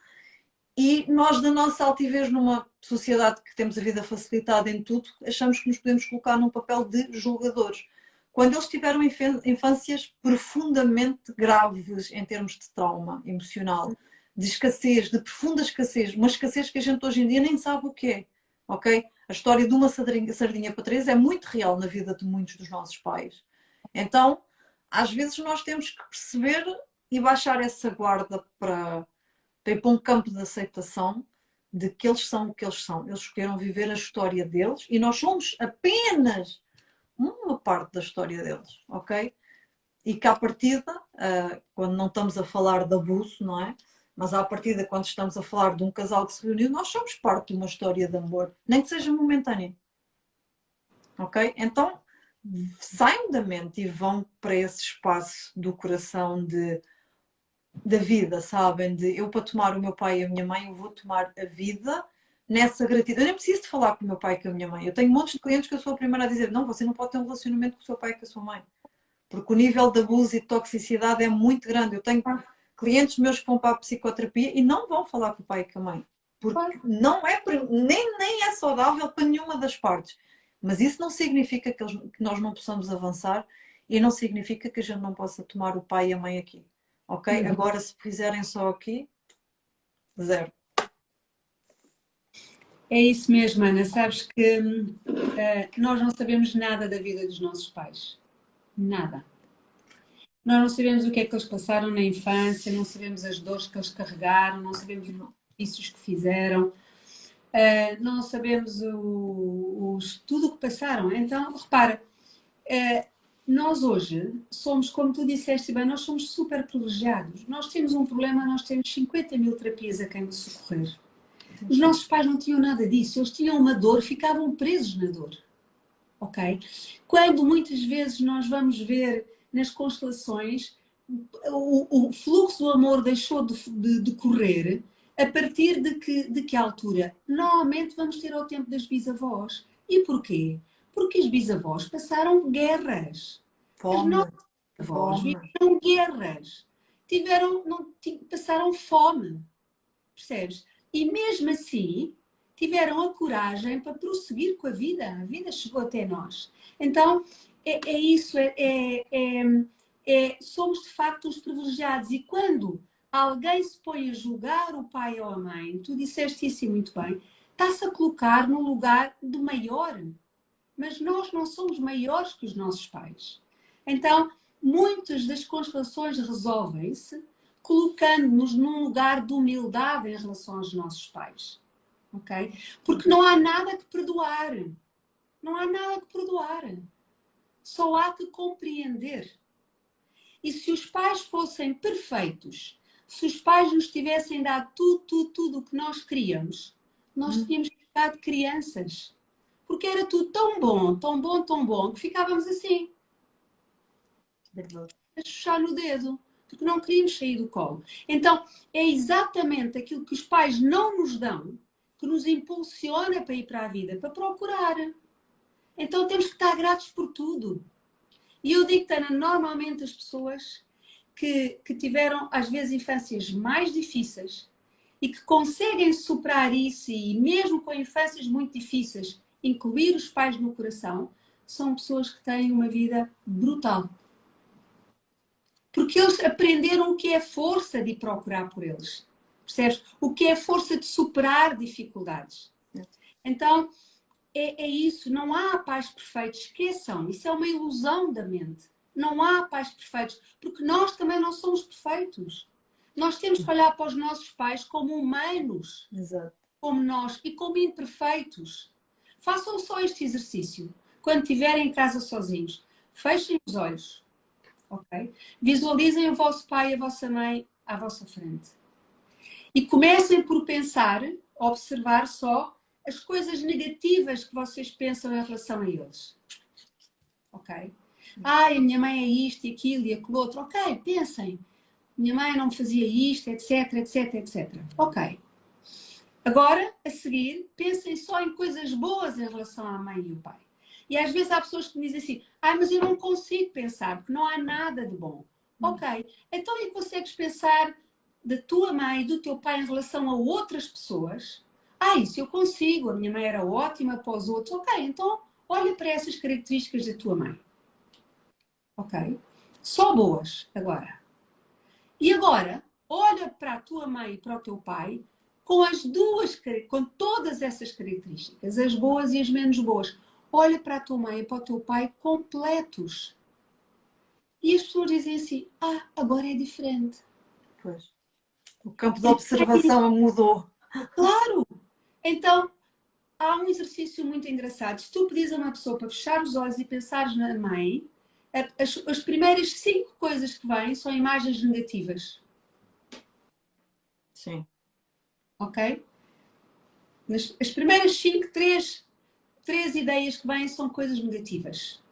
E nós, da nossa altivez, numa sociedade que temos a vida facilitada em tudo, achamos que nos podemos colocar num papel de julgadores. Quando eles tiveram infâncias profundamente graves em termos de trauma emocional, de escassez, de profunda escassez, uma escassez que a gente hoje em dia nem sabe o que é, ok? A história de uma sardinha para três é muito real na vida de muitos dos nossos pais. Então, às vezes nós temos que perceber e baixar essa guarda para ir para um campo de aceitação de que eles são o que eles são. Eles escolheram viver a história deles e nós somos apenas uma parte da história deles, ok? E que à partida, quando não estamos a falar de abuso, não é? Mas à partida, quando estamos a falar de um casal que se reuniu, nós somos parte de uma história de amor, nem que seja momentânea, ok? Então, saiam da mente e vão para esse espaço do coração da vida, sabem? De eu para tomar o meu pai e a minha mãe, eu vou tomar a vida nessa gratidão. Eu nem preciso de falar com o meu pai e com a minha mãe. Eu tenho montes de clientes que eu sou a primeira a dizer: não, você não pode ter um relacionamento com o seu pai e com a sua mãe, porque o nível de abuso e de toxicidade é muito grande. Eu tenho clientes meus que vão para a psicoterapia e não vão falar com o pai e com a mãe, porque não é, nem é saudável para nenhuma das partes. Mas isso não significa que nós não possamos avançar e não significa que a gente não possa tomar o pai e a mãe aqui. Ok? Agora, se fizerem só aqui, zero. É isso mesmo, Ana. Sabes que nós não sabemos nada da vida dos nossos pais. Nada. Nós não sabemos o que é que eles passaram na infância, não sabemos as dores que eles carregaram, não sabemos os sacrifícios que fizeram, não sabemos tudo o que passaram. Então, repara, nós hoje somos, como tu disseste bem, nós somos super privilegiados. Nós temos um problema, nós temos 50 mil terapias a quem socorrer. Os nossos pais não tinham nada disso, eles tinham uma dor, ficavam presos na dor. Ok? Quando muitas vezes nós vamos ver nas constelações o fluxo do amor deixou de correr, a partir de que altura? Normalmente vamos ter ao tempo das bisavós. E porquê? Porque os bisavós passaram guerras. As nossas avós viveram guerras. Passaram fome. Percebes? E mesmo assim, tiveram a coragem para prosseguir com a vida. A vida chegou até nós. Então, é isso. Somos de facto os privilegiados. E quando alguém se põe a julgar o pai ou a mãe, tu disseste isso muito bem, está-se a colocar no lugar de maior. Mas nós não somos maiores que os nossos pais. Então, muitas das constelações resolvem-se colocando-nos num lugar de humildade em relação aos nossos pais. Ok? Porque não há nada que perdoar. Não há nada que perdoar. Só há que compreender. E se os pais fossem perfeitos, se os pais nos tivessem dado tudo o que nós queríamos, nós tínhamos ficado crianças. Porque era tudo tão bom, que ficávamos assim. Verdade. A chuchar no dedo. Porque não queríamos sair do colo. Então, é exatamente aquilo que os pais não nos dão que nos impulsiona para ir para a vida, para procurar. Então, temos que estar gratos por tudo. E eu digo, Tana, normalmente as pessoas que tiveram, às vezes, infâncias mais difíceis e que conseguem superar isso e mesmo com infâncias muito difíceis, incluir os pais no coração, são pessoas que têm uma vida brutal. Porque eles aprenderam o que é força de ir procurar por eles. Percebes? O que é força de superar dificuldades. Então, é isso. Não há pais perfeitos. Esqueçam. Isso é uma ilusão da mente. Não há pais perfeitos. Porque nós também não somos perfeitos. Nós temos que olhar para os nossos pais como humanos. Exato. Como nós. E como imperfeitos. Façam só este exercício. Quando estiverem em casa sozinhos. Fechem os olhos. Ok? Visualizem o vosso pai e a vossa mãe à vossa frente. E comecem por pensar, observar só as coisas negativas que vocês pensam em relação a eles. Ok? Ai, a minha mãe é isto e aquilo e aquilo outro. Ok, pensem. Minha mãe não me fazia isto, etc, etc, etc. Ok. Agora, a seguir, pensem só em coisas boas em relação à mãe e ao pai. E às vezes há pessoas que me dizem assim, mas eu não consigo pensar, porque não há nada de bom. Ok, então e consegues pensar da tua mãe e do teu pai em relação a outras pessoas? Isso eu consigo, a minha mãe era ótima para os outros. Ok, então olha para essas características da tua mãe. Ok? Só boas, agora. E agora, olha para a tua mãe e para o teu pai com as duas, com todas essas características, as boas e as menos boas. Olha para a tua mãe e para o teu pai completos. E as pessoas dizem assim, agora é diferente. Pois. O campo de observação mudou. Claro! Então, há um exercício muito engraçado. Se tu pedires a uma pessoa para fechar os olhos e pensares na mãe, as primeiras 5 coisas que vêm são imagens negativas. Sim. Ok? As primeiras 5, 3 ideias que vêm são coisas negativas.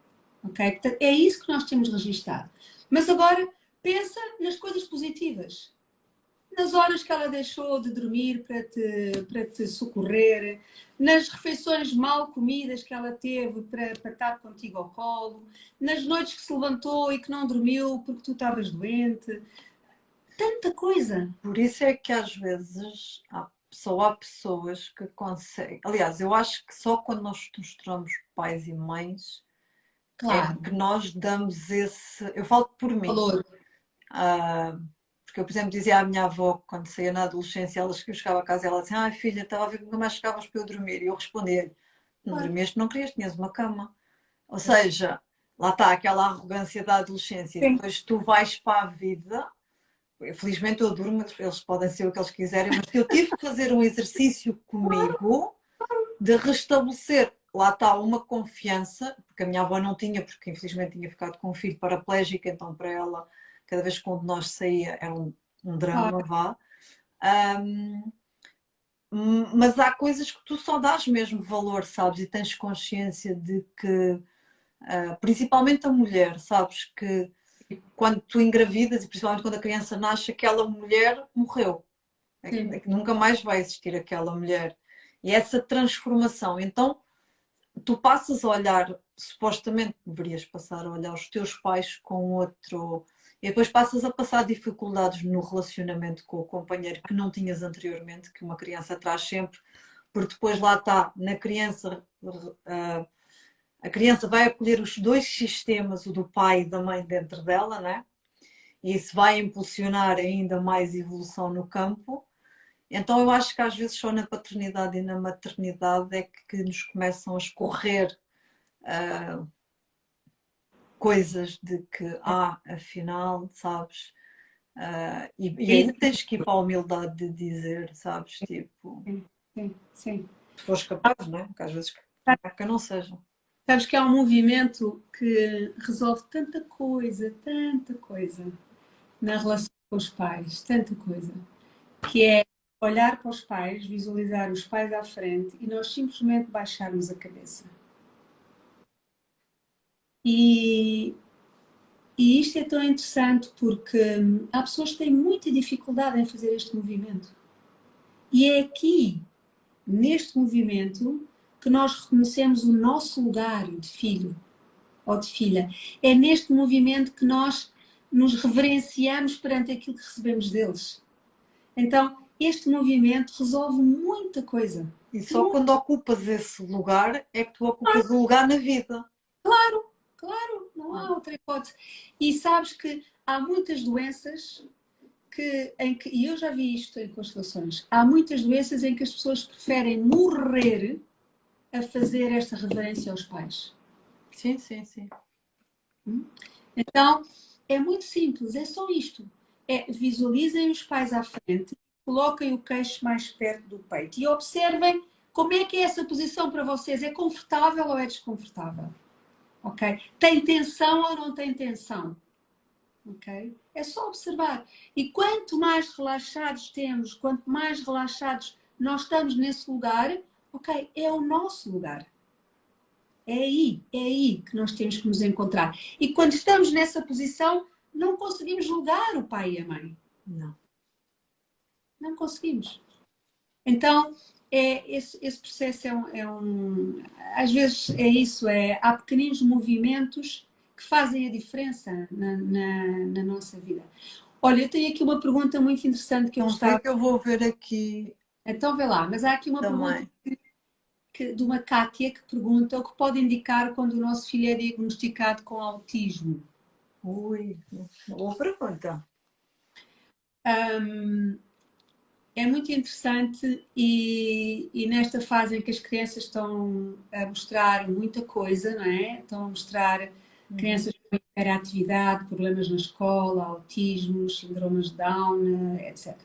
Ok? Portanto, é isso que nós temos registado. Mas agora, pensa nas coisas positivas. Nas horas que ela deixou de dormir para te socorrer, nas refeições mal comidas que ela teve para estar contigo ao colo, nas noites que se levantou e que não dormiu porque tu estavas doente. Tanta coisa. Por isso é que às vezes só há pessoas que conseguem. Aliás, eu acho que só quando nós nos tornamos pais e mães é Claro. que nós damos esse. Eu falo por mim. Valor. Porque eu, por exemplo, dizia à minha avó, quando saía na adolescência, ela chegava a casa e ela dizia: Ai filha, estava a ver que nunca mais chegavas para eu dormir. E eu respondia: Não Claro. dormias, não querias, tinhas uma cama. Ou seja, lá está aquela arrogância da adolescência. E Sim. depois tu vais para a vida. Felizmente eu durmo, eles podem ser o que eles quiserem, mas eu tive que fazer um exercício comigo de restabelecer, lá está, uma confiança, porque a minha avó não tinha, porque infelizmente tinha ficado com um filho paraplégico, então para ela, cada vez que um de nós saía era um drama, vá. Mas há coisas que tu só dás mesmo valor, sabes? E tens consciência de que, principalmente a mulher, sabes? Que quando tu engravidas e principalmente quando a criança nasce, aquela mulher morreu. É que nunca mais vai existir aquela mulher. E essa transformação. Então, tu passas a olhar, supostamente deverias passar a olhar os teus pais com outro. E depois passas a passar dificuldades no relacionamento com o companheiro que não tinhas anteriormente, que uma criança traz sempre, porque depois lá está, na criança, a criança vai acolher os dois sistemas, o do pai e da mãe dentro dela, né? E isso vai impulsionar ainda mais evolução no campo. Então eu acho que às vezes só na paternidade e na maternidade é que nos começam a escorrer coisas de que, afinal, sabes, e ainda tens que ir para a humildade de dizer, sabes, tipo, Sim. se fores capaz, não é? Porque às vezes que eu não seja. Sabes que há um movimento que resolve tanta coisa na relação com os pais, tanta coisa, que é olhar para os pais, visualizar os pais à frente e nós simplesmente baixarmos a cabeça. E isto é tão interessante porque há pessoas que têm muita dificuldade em fazer este movimento. E é aqui, neste movimento, que nós reconhecemos o nosso lugar de filho ou de filha. É neste movimento que nós nos reverenciamos perante aquilo que recebemos deles. Então, este movimento resolve muita coisa. E só quando ocupas esse lugar é que tu ocupas o lugar na vida. Claro, não há outra hipótese. E sabes que há muitas doenças e eu já vi isto em constelações, há muitas doenças em que as pessoas preferem morrer a fazer esta reverência aos pais. Sim. Então, é muito simples, é só isto. Visualizem os pais à frente, coloquem o queixo mais perto do peito e observem como é que é essa posição para vocês. É confortável ou é desconfortável? Ok? Tem tensão ou não tem tensão? ok? É só observar. E quanto mais relaxados temos, quanto mais relaxados nós estamos nesse lugar, ok, é o nosso lugar. É aí que nós temos que nos encontrar. E quando estamos nessa posição, não conseguimos julgar o pai e a mãe. Não. Não conseguimos. Então, esse processo às vezes é isso, há pequeninos movimentos que fazem a diferença na nossa vida. Olha, eu tenho aqui uma pergunta muito interessante que eu Não gostava. sei que eu vou ver aqui Então, vê lá, mas há aqui uma também. pergunta de uma Kátia que pergunta o que pode indicar quando o nosso filho é diagnosticado com autismo. Ui, boa pergunta. É muito interessante e nesta fase em que as crianças estão a mostrar muita coisa, não é? Estão a mostrar crianças com hiperatividade, problemas na escola, autismo, síndromes de Down, etc.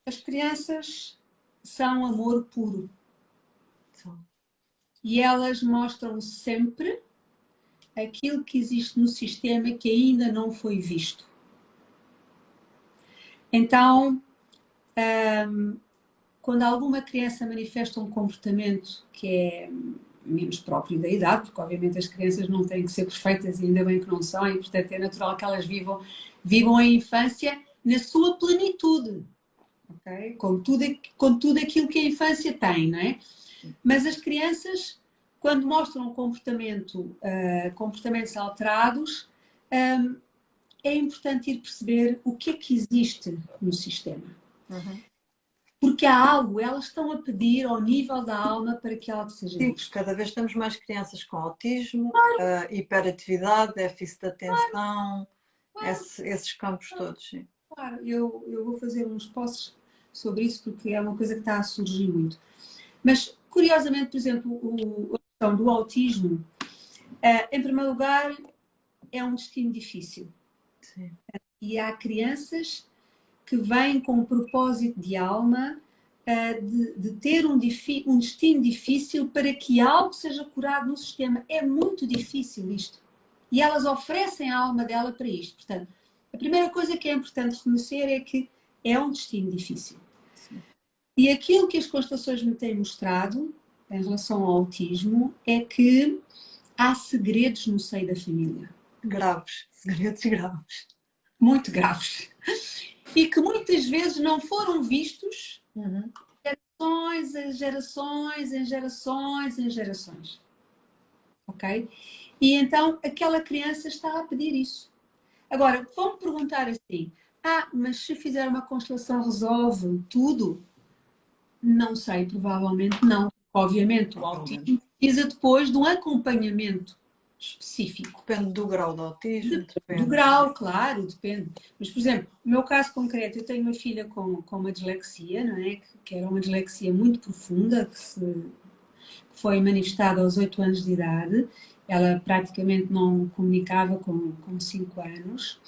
As crianças são amor puro e elas mostram sempre aquilo que existe no sistema que ainda não foi visto. Então, quando alguma criança manifesta um comportamento que é menos próprio da idade, porque obviamente as crianças não têm que ser perfeitas e ainda bem que não são, e portanto é natural que elas vivam a infância na sua plenitude, okay? com tudo aquilo que a infância tem, não é? Mas as crianças, quando mostram comportamentos alterados, é importante ir perceber o que é que existe no sistema. Porque há algo, elas estão a pedir ao nível da alma para que algo seja visto. Cada vez temos mais crianças com autismo, hiperatividade, déficit de atenção, esses campos todos. Sim. Claro, eu vou fazer uns posts sobre isso porque é uma coisa que está a surgir muito. Mas, curiosamente, por exemplo, a questão do autismo, em primeiro lugar, é um destino difícil. Sim. E há crianças que vêm com um propósito de alma de ter um destino difícil para que algo seja curado no sistema. É muito difícil isto. E elas oferecem a alma dela para isto. Portanto, a primeira coisa que é importante reconhecer é que é um destino difícil. Sim. E aquilo que as constelações me têm mostrado em relação ao autismo é que há segredos no seio da família. Graves, segredos graves. Muito graves. E que muitas vezes não foram vistos gerações em gerações, em gerações, em gerações. Ok? E então aquela criança está a pedir isso. Agora, vão-me perguntar assim, mas se fizer uma constelação resolve tudo? Não sei, provavelmente não. Obviamente, o autismo precisa depois de um acompanhamento específico. Depende do grau de autismo. Do grau, claro, depende. Mas, por exemplo, no meu caso concreto, eu tenho uma filha com uma dislexia, não é? Que era uma dislexia muito profunda, que foi manifestada aos 8 anos de idade. Ela praticamente não comunicava com 5 anos.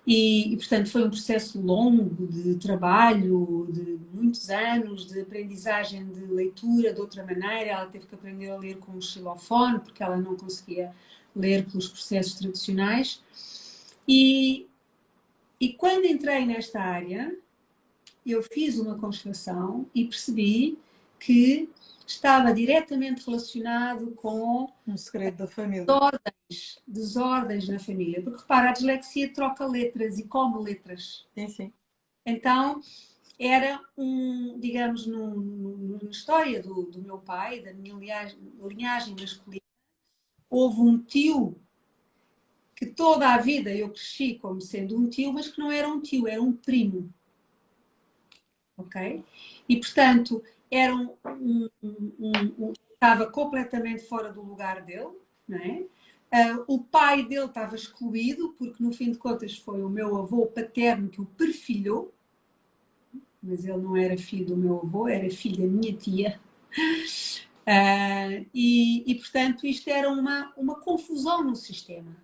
E, portanto, foi um processo longo de trabalho, de muitos anos, de aprendizagem de leitura de outra maneira. Ela teve que aprender a ler com um xilofone, porque ela não conseguia ler pelos processos tradicionais. E quando entrei nesta área, eu fiz uma constelação e percebi que estava diretamente relacionado com um segredo da família. Desordens na família. Porque, repara, a dislexia troca letras e come letras. Sim, sim. Então, era digamos, na história do meu pai, da minha linhagem masculina, houve um tio que toda a vida eu cresci como sendo um tio, mas que não era um tio, era um primo. Ok? E, portanto, era estava completamente fora do lugar dele, não é? O pai dele estava excluído, porque no fim de contas foi o meu avô paterno que o perfilhou, mas ele não era filho do meu avô, era filho da minha tia. Portanto, isto era uma confusão no sistema.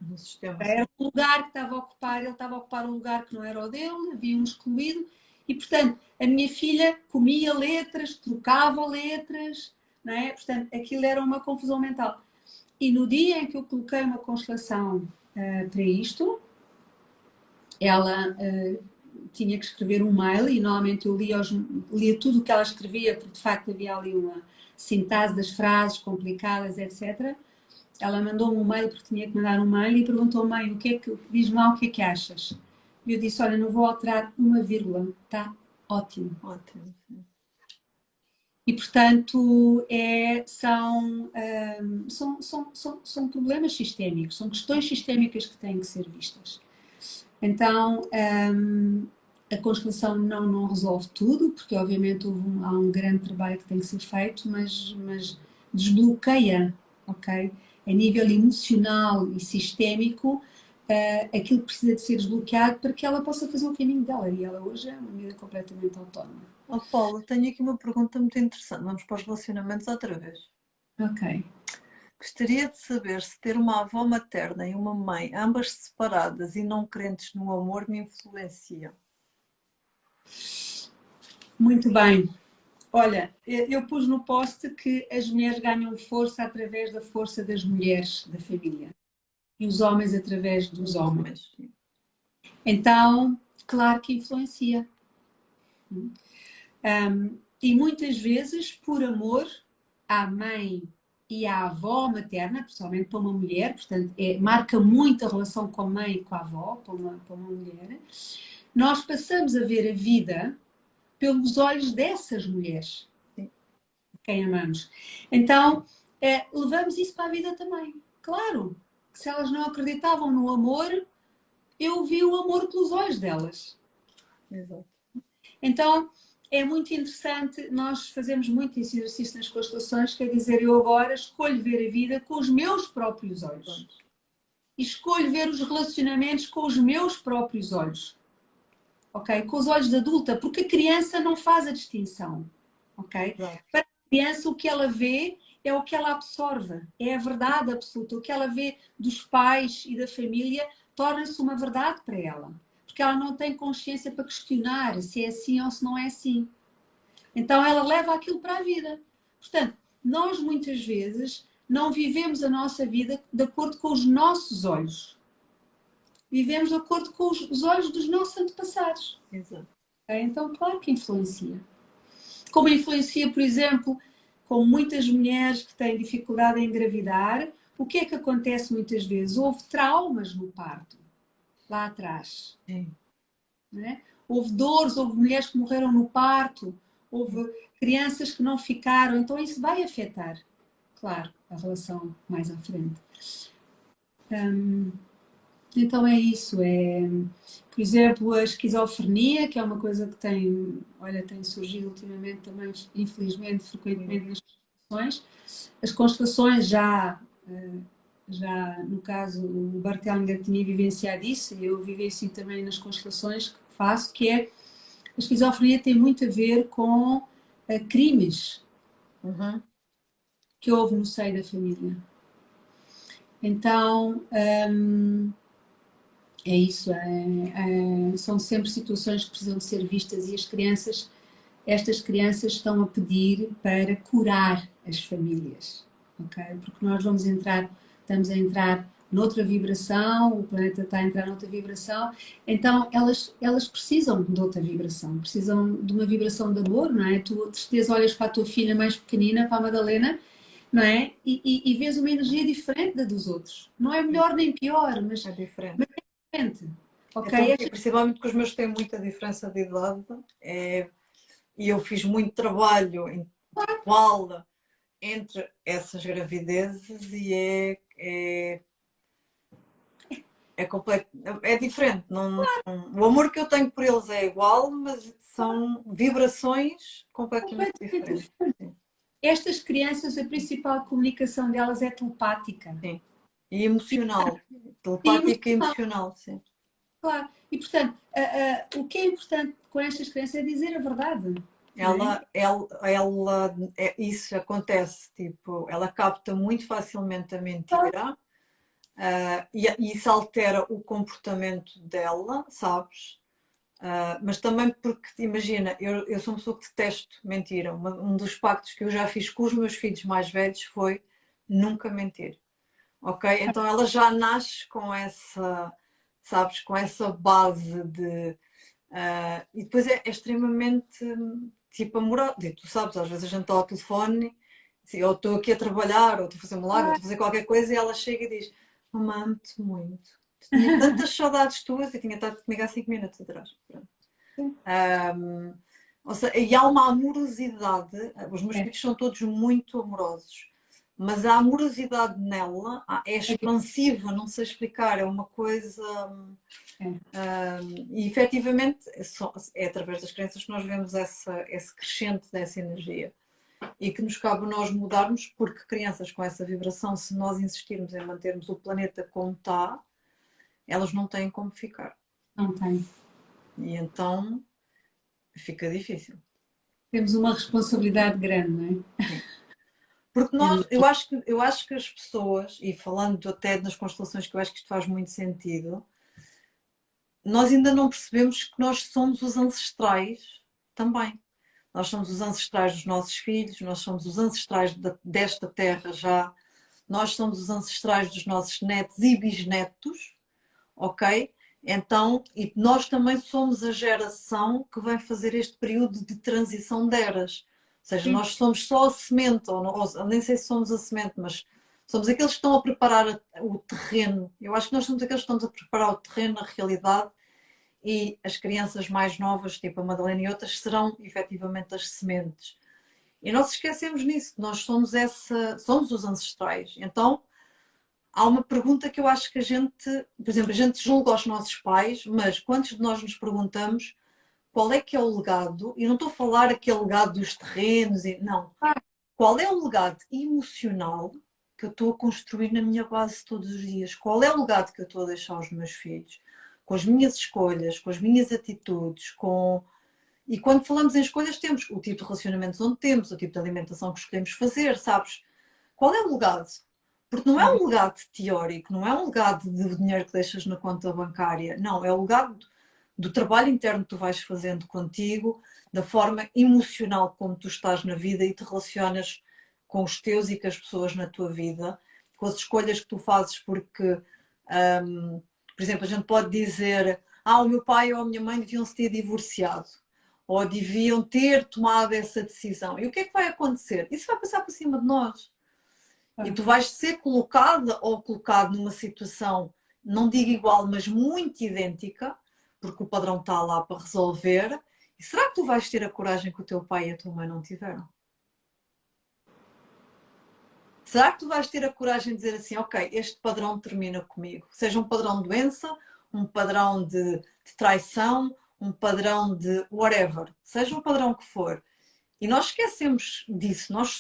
Era um lugar que estava a ocupar, ele estava a ocupar um lugar que não era o dele, havia um excluído, e, portanto, a minha filha comia letras, trocava letras, não é? Portanto, aquilo era uma confusão mental. E no dia em que eu coloquei uma constelação para isto, ela tinha que escrever um mail e normalmente eu lia tudo o que ela escrevia, porque de facto havia ali uma sintase das frases complicadas, etc. Ela mandou-me um mail porque tinha que mandar um mail e perguntou-me, diz-me lá o que é que achas? E eu disse, olha, não vou alterar uma vírgula, está ótimo. Ótimo. E, portanto, são problemas sistémicos, são questões sistémicas que têm que ser vistas. Então, a constelação não resolve tudo, porque obviamente há um grande trabalho que tem que ser feito, mas desbloqueia, ok? A nível emocional e sistémico, aquilo que precisa de ser desbloqueado para que ela possa fazer o caminho dela. E ela hoje é uma mulher completamente autónoma. Oh, Paula, tenho aqui uma pergunta muito interessante. Vamos para os relacionamentos outra vez. Ok. Gostaria de saber se ter uma avó materna e uma mãe, ambas separadas e não crentes no amor, me influencia. Muito bem. Olha, eu pus no post que as mulheres ganham força através da força das mulheres da família e os homens através dos homens. Então, claro que influencia. E muitas vezes, por amor à mãe e à avó materna, principalmente para uma mulher, portanto, marca muito a relação com a mãe e com a avó, para uma mulher, nós passamos a ver a vida pelos olhos dessas mulheres, quem amamos. Então, levamos isso para a vida também. Claro, que se elas não acreditavam no amor, eu vi o amor pelos olhos delas. Exato. Então, é muito interessante, nós fazemos muito esse exercício nas constelações, quer dizer, eu agora escolho ver a vida com os meus próprios olhos. E escolho ver os relacionamentos com os meus próprios olhos. Ok? Com os olhos da adulta, porque a criança não faz a distinção. Ok? Para a criança, o que ela vê é o que ela absorve, é a verdade absoluta. O que ela vê dos pais e da família torna-se uma verdade para ela. Porque ela não tem consciência para questionar se é assim ou se não é assim. Então ela leva aquilo para a vida. Portanto, nós muitas vezes não vivemos a nossa vida de acordo com os nossos olhos. Vivemos de acordo com os olhos dos nossos antepassados. Exato. Então, claro que influencia. Como influencia, por exemplo, com muitas mulheres que têm dificuldade em engravidar, o que é que acontece muitas vezes? Houve traumas no parto, lá atrás. Não é? Houve dores, houve mulheres que morreram no parto, houve crianças que não ficaram, então isso vai afetar, claro, a relação mais à frente. Então é isso, por exemplo, a esquizofrenia, que é uma coisa que tem surgido ultimamente também, infelizmente, frequentemente nas constelações. As constelações já no caso, o Bart Hellinger tinha vivenciado isso, e eu vivencio também nas constelações que faço, que é a esquizofrenia tem muito a ver com crimes que houve no seio da família. Então, é isso, são sempre situações que precisam de ser vistas e estas crianças estão a pedir para curar as famílias, ok? Porque nós estamos a entrar noutra vibração, o planeta está a entrar noutra vibração, então elas precisam de outra vibração, precisam de uma vibração de amor, não é? Tu, de certeza, olhas para a tua filha mais pequenina, para a Madalena, não é? E vês uma energia diferente da dos outros. Não é melhor nem pior, mas é diferente. Okay? Então, principalmente porque os meus têm muita diferença de idade e eu fiz muito trabalho individual entre essas gravidezes e é diferente. O amor que eu tenho por eles é igual, mas são vibrações completamente diferentes. Estas crianças, a principal comunicação delas é telepática. Sim. E emocional. Telepática e emocional, sim. Claro. E, portanto, o que é importante com estas crianças é dizer a verdade. Isso acontece, tipo, ela capta muito facilmente a mentira e isso altera o comportamento dela, sabes? Mas também porque, imagina, eu sou uma pessoa que detesto mentira. Um dos pactos que eu já fiz com os meus filhos mais velhos foi nunca mentir. ok? Então ela já nasce com essa, sabes, com essa base de. E depois é extremamente tipo amorosa. Tu sabes, às vezes a gente está ao telefone, assim, ou estou aqui a trabalhar, ou estou a fazer um milagre, ou estou a fazer qualquer coisa, e ela chega e diz: Mamãe, amo-te muito. Tinha tantas saudades tuas e tinha estado comigo há 5 minutos atrás. Pronto. Ou seja, e há uma amorosidade, os meus É, filhos são todos muito amorosos, mas a amorosidade nela é é, expansiva, não sei explicar, é uma coisa. é. E efetivamente é através das crenças que nós vemos esse crescente dessa energia e que nos cabe a nós mudarmos, porque crianças com essa vibração, se nós insistirmos em mantermos o planeta como está, elas não têm como ficar. Não tem. E então fica difícil. Temos uma responsabilidade grande, não Sim. Porque é? eu acho que as pessoas, e falando até nas constelações, que eu acho que isto faz muito sentido, nós ainda não percebemos que nós somos os ancestrais também. Nós somos os ancestrais dos nossos filhos, nós somos os ancestrais desta terra já, nós somos os ancestrais dos nossos netos e bisnetos, ok? Então, e nós também somos a geração que vai fazer este período de transição de eras. Ou seja, Sim, nós somos só a semente, ou nem sei se somos a semente, mas somos aqueles que estão a preparar o terreno. Eu acho que nós somos aqueles que estamos a preparar o terreno, a realidade, e as crianças mais novas, tipo a Madalena e outras, serão efetivamente as sementes. E nós esquecemos nisso, nós somos os ancestrais. Então, há uma pergunta que eu acho que a gente, por exemplo, a gente julga os nossos pais, mas quantos de nós nos perguntamos qual é que é o legado, e não estou a falar aquele legado dos terrenos, não. Qual é o legado emocional que eu estou a construir na minha base todos os dias? Qual é o legado que eu estou a deixar aos meus filhos? Com as minhas escolhas, com as minhas atitudes, com. E quando falamos em escolhas, temos o tipo de relacionamentos onde temos, o tipo de alimentação que escolhemos fazer, sabes? Qual é o legado? Porque não é um legado teórico, não é um legado de dinheiro que deixas na conta bancária, não, é o legado do trabalho interno que tu vais fazendo contigo, da forma emocional como tu estás na vida e te relacionas com os teus e com as pessoas na tua vida, com as escolhas que tu fazes, porque, por exemplo, a gente pode dizer: o meu pai ou a minha mãe deviam se ter divorciado, ou deviam ter tomado essa decisão. E o que é que vai acontecer? Isso vai passar por cima de nós. E tu vais ser colocada ou colocado numa situação, não digo igual, mas muito idêntica, porque o padrão está lá para resolver. E será que tu vais ter a coragem que o teu pai e a tua mãe não tiveram? Será que tu vais ter a coragem de dizer assim: ok, este padrão termina comigo? Seja um padrão de doença, um padrão de traição, um padrão de whatever, seja o padrão que for. E nós esquecemos disso, nós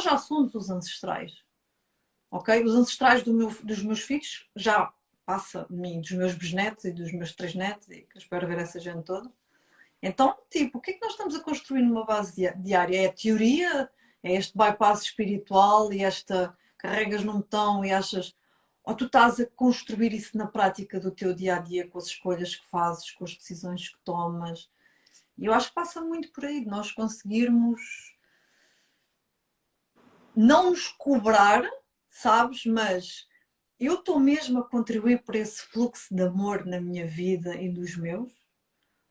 já somos os ancestrais. Ok? Os ancestrais dos meus filhos já passa de mim, dos meus bisnetos e dos meus três netos, e que eu espero ver essa gente toda. Então, tipo, o que é que nós estamos a construir numa base diária? É a teoria? É este bypass espiritual e esta carregas num botão e achas. Ou tu estás a construir isso na prática do teu dia a dia, com as escolhas que fazes, com as decisões que tomas? E eu acho que passa muito por aí, de nós conseguirmos não nos cobrar, sabes? Mas eu estou mesmo a contribuir por esse fluxo de amor na minha vida e dos meus?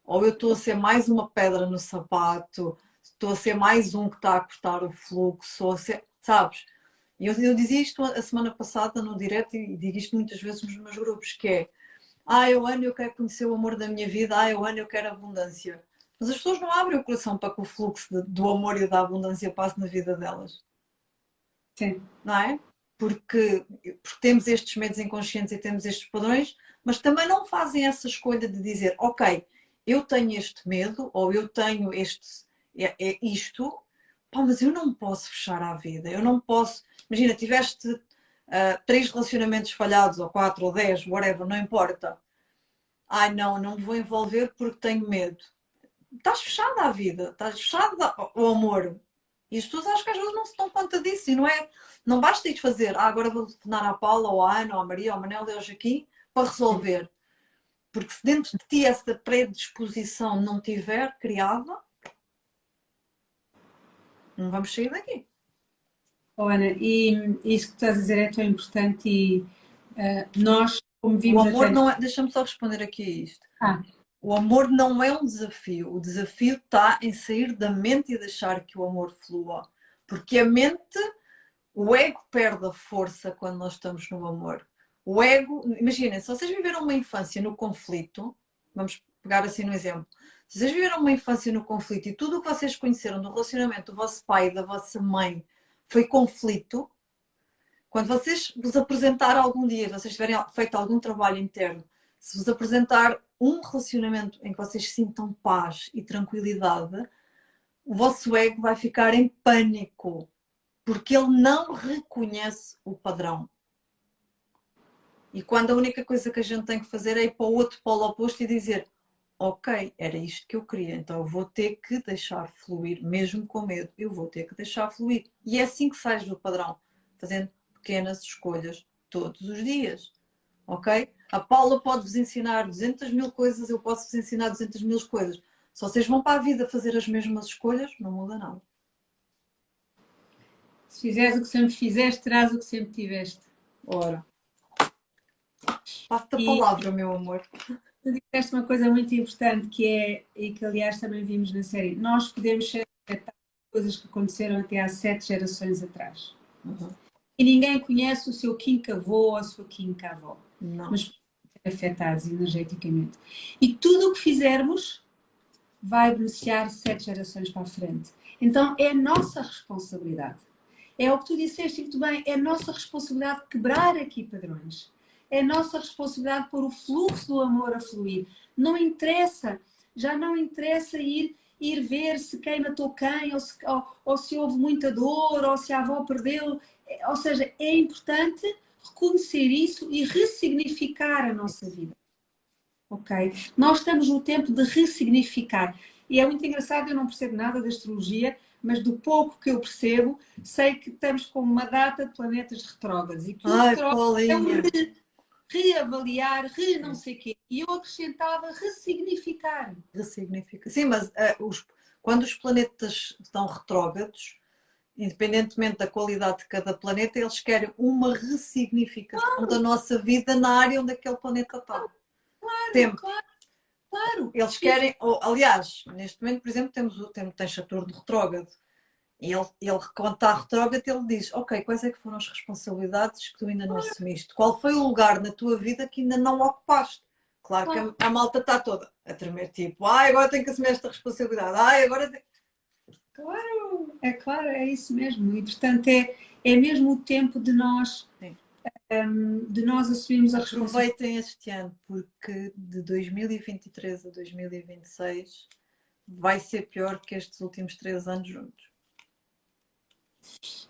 Ou eu estou a ser mais uma pedra no sapato, estou a ser mais um que está a cortar o fluxo, ou a ser, sabes? E eu dizia isto a semana passada no direto e digo isto muitas vezes nos meus grupos, que é: eu Ana, eu quero conhecer o amor da minha vida, eu Ana, eu quero abundância. Mas as pessoas não abrem o coração para que o fluxo do amor e da abundância passe na vida delas, sim. não é? Porque temos estes medos inconscientes e temos estes padrões, mas também não fazem essa escolha de dizer: ok, eu tenho este medo, ou eu tenho isto, pá, mas eu não posso fechar à vida, eu não posso. Imagina, tiveste 3 relacionamentos falhados, ou 4, ou 10, whatever, não importa. Não, não me vou envolver porque tenho medo. Estás fechada à vida, estás fechada ao amor. E as pessoas acho que às vezes não se dão conta disso. E não é, não basta ir fazer: agora vou telefonar à Paula, ou à Ana, ou à Maria, ou ao Manel, hoje aqui, para resolver. Porque se dentro de ti essa predisposição não tiver criada, não vamos sair daqui. Ana, e isso que estás a dizer é tão importante e nós, como O vimos amor até... não é. Deixa-me só responder aqui a isto. Ah, O amor não é um desafio. O desafio está em sair da mente e deixar que o amor flua. Porque a mente, o ego perde a força quando nós estamos no amor. O ego, imaginem, se vocês viveram uma infância no conflito, vamos pegar assim no exemplo, se vocês viveram uma infância no conflito e tudo o que vocês conheceram do relacionamento do vosso pai e da vossa mãe foi conflito, quando vocês vos apresentar algum dia, vocês tiverem feito algum trabalho interno, se vos apresentar um relacionamento em que vocês sintam paz e tranquilidade, o vosso ego vai ficar em pânico, porque ele não reconhece o padrão. E quando a única coisa que a gente tem que fazer é ir para o outro polo oposto e dizer: ok, era isto que eu queria, então eu vou ter que deixar fluir, mesmo com medo, eu vou ter que deixar fluir. E é assim que sais do padrão, fazendo pequenas escolhas todos os dias, ok? A Paula pode-vos ensinar 200 mil coisas, eu posso-vos ensinar 200 mil coisas. Se vocês vão para a vida fazer as mesmas escolhas, não muda nada. se fizeres o que sempre fizeste, terás o que sempre tiveste. Ora, passo-te a E palavra, meu amor. tu disseste uma coisa muito importante que é, e que aliás também vimos na série, nós podemos ser afetados por coisas que aconteceram até há 7 gerações atrás. Uhum. E ninguém conhece o seu quinca-avô ou a sua quinca-avó, Não. mas podemos ser afetados energeticamente. E tudo o que fizermos vai beneficiar 7 gerações para a frente. Então é nossa responsabilidade. É o que tu disseste muito bem, é nossa responsabilidade quebrar aqui padrões. É nossa responsabilidade pôr o fluxo do amor a fluir. Não interessa, já não interessa ir ver se quem matou quem, ou se houve muita dor, ou se a avó perdeu. Ou seja, é importante reconhecer isso e ressignificar a nossa vida. Ok? Nós estamos no tempo de ressignificar. E é muito engraçado, eu não percebo nada de astrologia, mas do pouco que eu percebo, sei que estamos com uma data de planetas retrógrados. E que o Ai, retrógrado é um Paulinha. reavaliar, não sei o quê. E eu acrescentava ressignificar. Ressignifica. Sim, mas quando os planetas estão retrógrados, independentemente da qualidade de cada planeta, eles querem uma ressignificação da nossa vida na área onde aquele planeta está. Tempo. Claro. Eles querem, aliás, neste momento, por exemplo, tem Saturno retrógrado. E ele, quando está retrógrado, ele diz: ok, quais é que foram as responsabilidades que tu ainda não assumiste? Qual foi o lugar na tua vida que ainda não ocupaste? Claro que a malta está toda a tremer, tipo, agora tenho que assumir esta responsabilidade, agora tenho... Claro, é isso mesmo. E portanto é mesmo o tempo de nós, de nós assumirmos a responsabilidade. Aproveitem este ano, porque de 2023 a 2026 vai ser pior que estes últimos 3 anos juntos.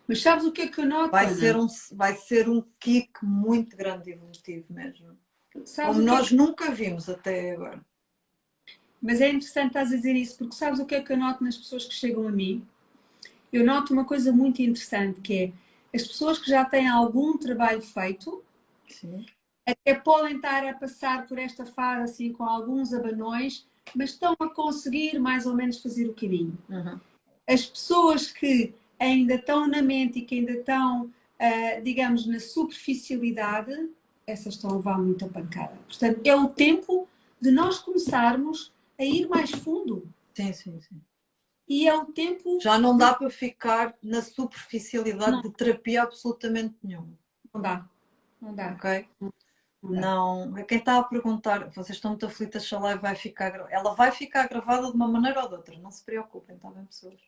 Mas sabes o que é que eu noto, Vai ser um kick muito grande e evolutivo mesmo. Sabes Como o que é nós que... nunca vimos até agora. Mas é interessante estás a dizer isso, porque sabes o que é que eu noto nas pessoas que chegam a mim? Eu noto uma coisa muito interessante, que é as pessoas que já têm algum trabalho feito, Sim. até podem estar a passar por esta fase assim com alguns abanões, mas estão a conseguir mais ou menos fazer o caminho. Uhum. As pessoas que ainda estão na mente e que ainda estão, digamos, na superficialidade, essas estão a levar muita pancada. Portanto, é o tempo de nós começarmos a ir mais fundo. Sim, sim, sim. E é o tempo... Já não dá para ficar na superficialidade Não. de terapia absolutamente nenhuma. Não dá. Não dá. Ok? Não dá. Não. Quem está a perguntar, vocês estão muito aflitas se a live vai ficar gravada. Ela vai ficar gravada de uma maneira ou de outra. Não se preocupem, está bem, pessoas?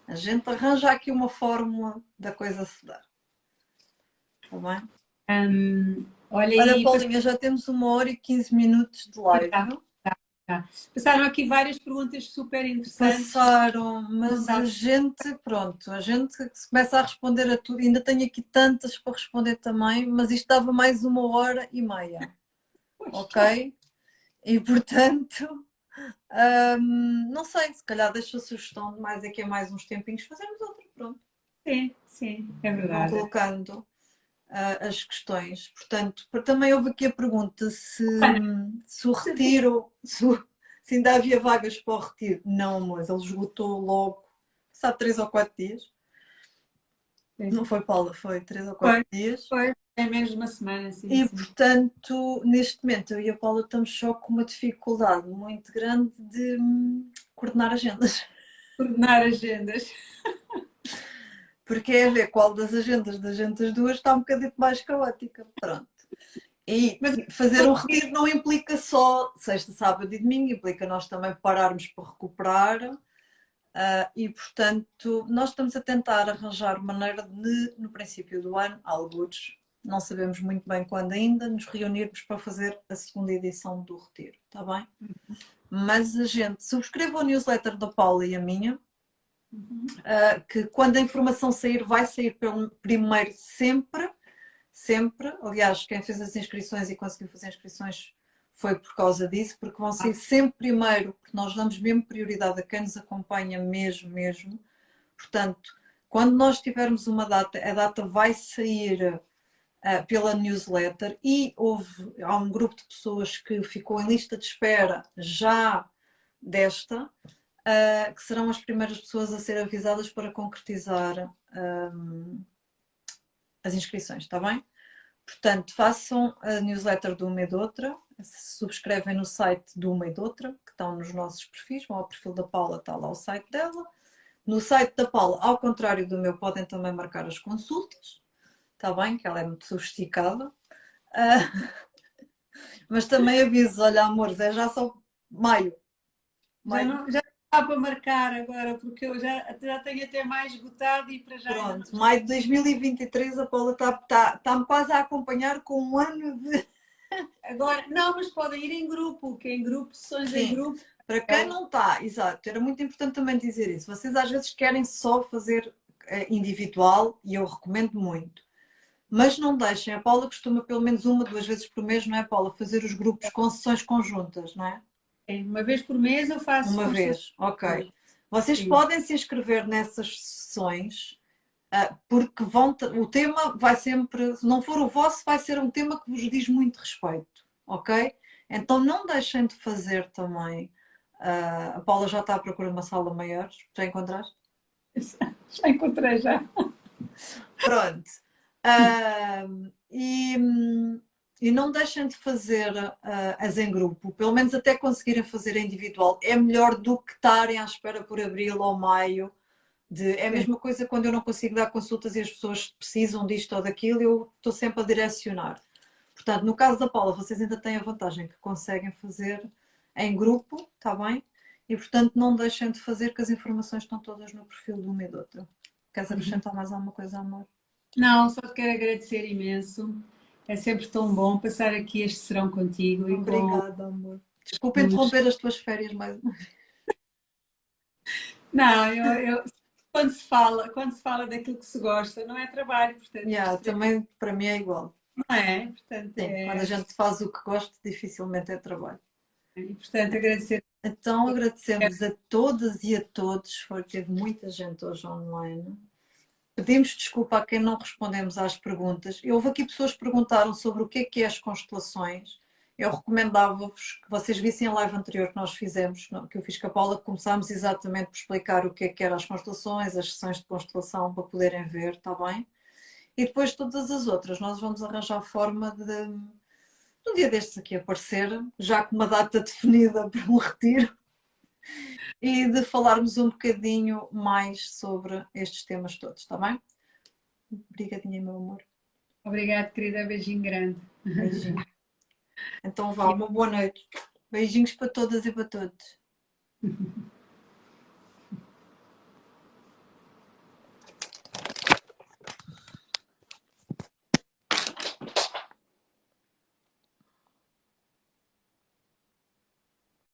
A gente arranja aqui uma fórmula da coisa se dar. Está bem? Olha Olha, aí, Paulinha, já temos 1h15 de live. passaram aqui várias perguntas super interessantes. Passaram, mas a gente, pronto, a gente começa a responder a tudo. Ainda tenho aqui tantas para responder também, mas isto dava mais 1h30, ok? E portanto, não sei, se calhar deixo a sugestão de mais aqui a mais uns tempinhos, fazermos outro, pronto. Sim, é Vão verdade. colocando as questões. Portanto, também houve aqui a pergunta se o retiro, se ainda havia vagas para o retiro. Não, mas ele esgotou logo, sabe, 3 ou 4 dias. Não foi, Paula, foi 3 ou 4 Foi, dias. foi. É menos de uma semana, sim, E, sim. portanto, neste momento, eu e a Paula estamos só com uma dificuldade muito grande de coordenar agendas. Coordenar agendas. Porque é a ver qual das agendas das gente as duas está um bocadinho mais caótica. Pronto. E Mas fazer um retiro não implica só sexta, sábado e domingo, implica nós também pararmos para recuperar. E, portanto, nós estamos a tentar arranjar maneira de, no princípio do ano, algures, não sabemos muito bem quando ainda, nos reunirmos para fazer a segunda edição do retiro, está bem? Mas a gente subscreva o newsletter da Paula e a minha, que quando a informação sair, vai sair pelo primeiro sempre, sempre. Aliás, quem fez as inscrições e conseguiu fazer inscrições foi por causa disso, porque vão ser sempre primeiro, porque nós damos mesmo prioridade a quem nos acompanha mesmo, mesmo. Portanto, quando nós tivermos uma data, a data vai sair pela newsletter e há um grupo de pessoas que ficou em lista de espera já desta, que serão as primeiras pessoas a ser avisadas para concretizar as inscrições, está bem? Portanto, façam a newsletter de uma e de outra, se subscrevem no site de uma e de outra, que estão nos nossos perfis, vão ao perfil da Paula, está lá o site dela. No site da Paula, ao contrário do meu, podem também marcar as consultas, está bem? Que ela é muito sofisticada. Mas também aviso, olha, amores, é já só maio. já Maio. não, já está para marcar agora, porque eu já tenho até mais esgotado e para já ainda não Pronto, está. maio de 2023 a Paula está-me quase a acompanhar com um ano de. Agora, não, mas podem ir em grupo, que em grupo, sessões em Sim, grupo. para quem não está, exato, era muito importante também dizer isso. Vocês às vezes querem só fazer individual e eu recomendo muito. Mas não deixem, a Paula costuma pelo menos uma, 2 vezes por mês, não é, Paula? Fazer os grupos com sessões conjuntas, não é? Uma vez por mês eu faço Uma constelações. vez, ok. Vocês Sim. podem se inscrever nessas sessões, porque o tema vai sempre, se não for o vosso, vai ser um tema que vos diz muito respeito, ok? Então não deixem de fazer também. A Paula já está à procura de uma sala maior, já encontraste? Já encontrei já. Pronto. Ah, e, e não deixem de fazer as em grupo, pelo menos até conseguirem fazer a individual. É melhor do que estarem à espera por abril ou maio. É a Sim. mesma coisa quando eu não consigo dar consultas e as pessoas precisam disto ou daquilo, eu estou sempre a direcionar. Portanto, no caso da Paula, vocês ainda têm a vantagem que conseguem fazer em grupo, está bem? E portanto não deixem de fazer, que as informações estão todas no perfil de uma e de outra. Queres acrescentar mais alguma coisa, amor? Não, só te quero agradecer imenso. É sempre tão bom passar aqui este serão contigo e com Obrigada, amor. Desculpa os. interromper as tuas férias mais uma vez. Não, quando se fala daquilo que se gosta, não é trabalho, portanto, Yeah, isto também para mim é igual. não é, portanto, Sim, quando a gente faz o que gosta, dificilmente é trabalho. e, portanto, agradecer. Então agradecemos a todas e a todos, foi teve muita gente hoje online. Pedimos desculpa a quem não respondemos às perguntas. Houve aqui pessoas que perguntaram sobre o que é as constelações. Eu recomendava-vos que vocês vissem a live anterior que nós fizemos, que eu fiz com a Paula, que começámos exatamente por explicar o que eram as constelações, as sessões de constelação, para poderem ver, está bem? E depois todas as outras, nós vamos arranjar forma de, um dia destes aqui aparecer, já com uma data definida para um retiro, e de falarmos um bocadinho mais sobre estes temas todos, está bem? Obrigadinha, meu amor. Obrigada, querida. Beijinho grande. Beijinho. Então vá, uma boa noite. Beijinhos para todas e para todos.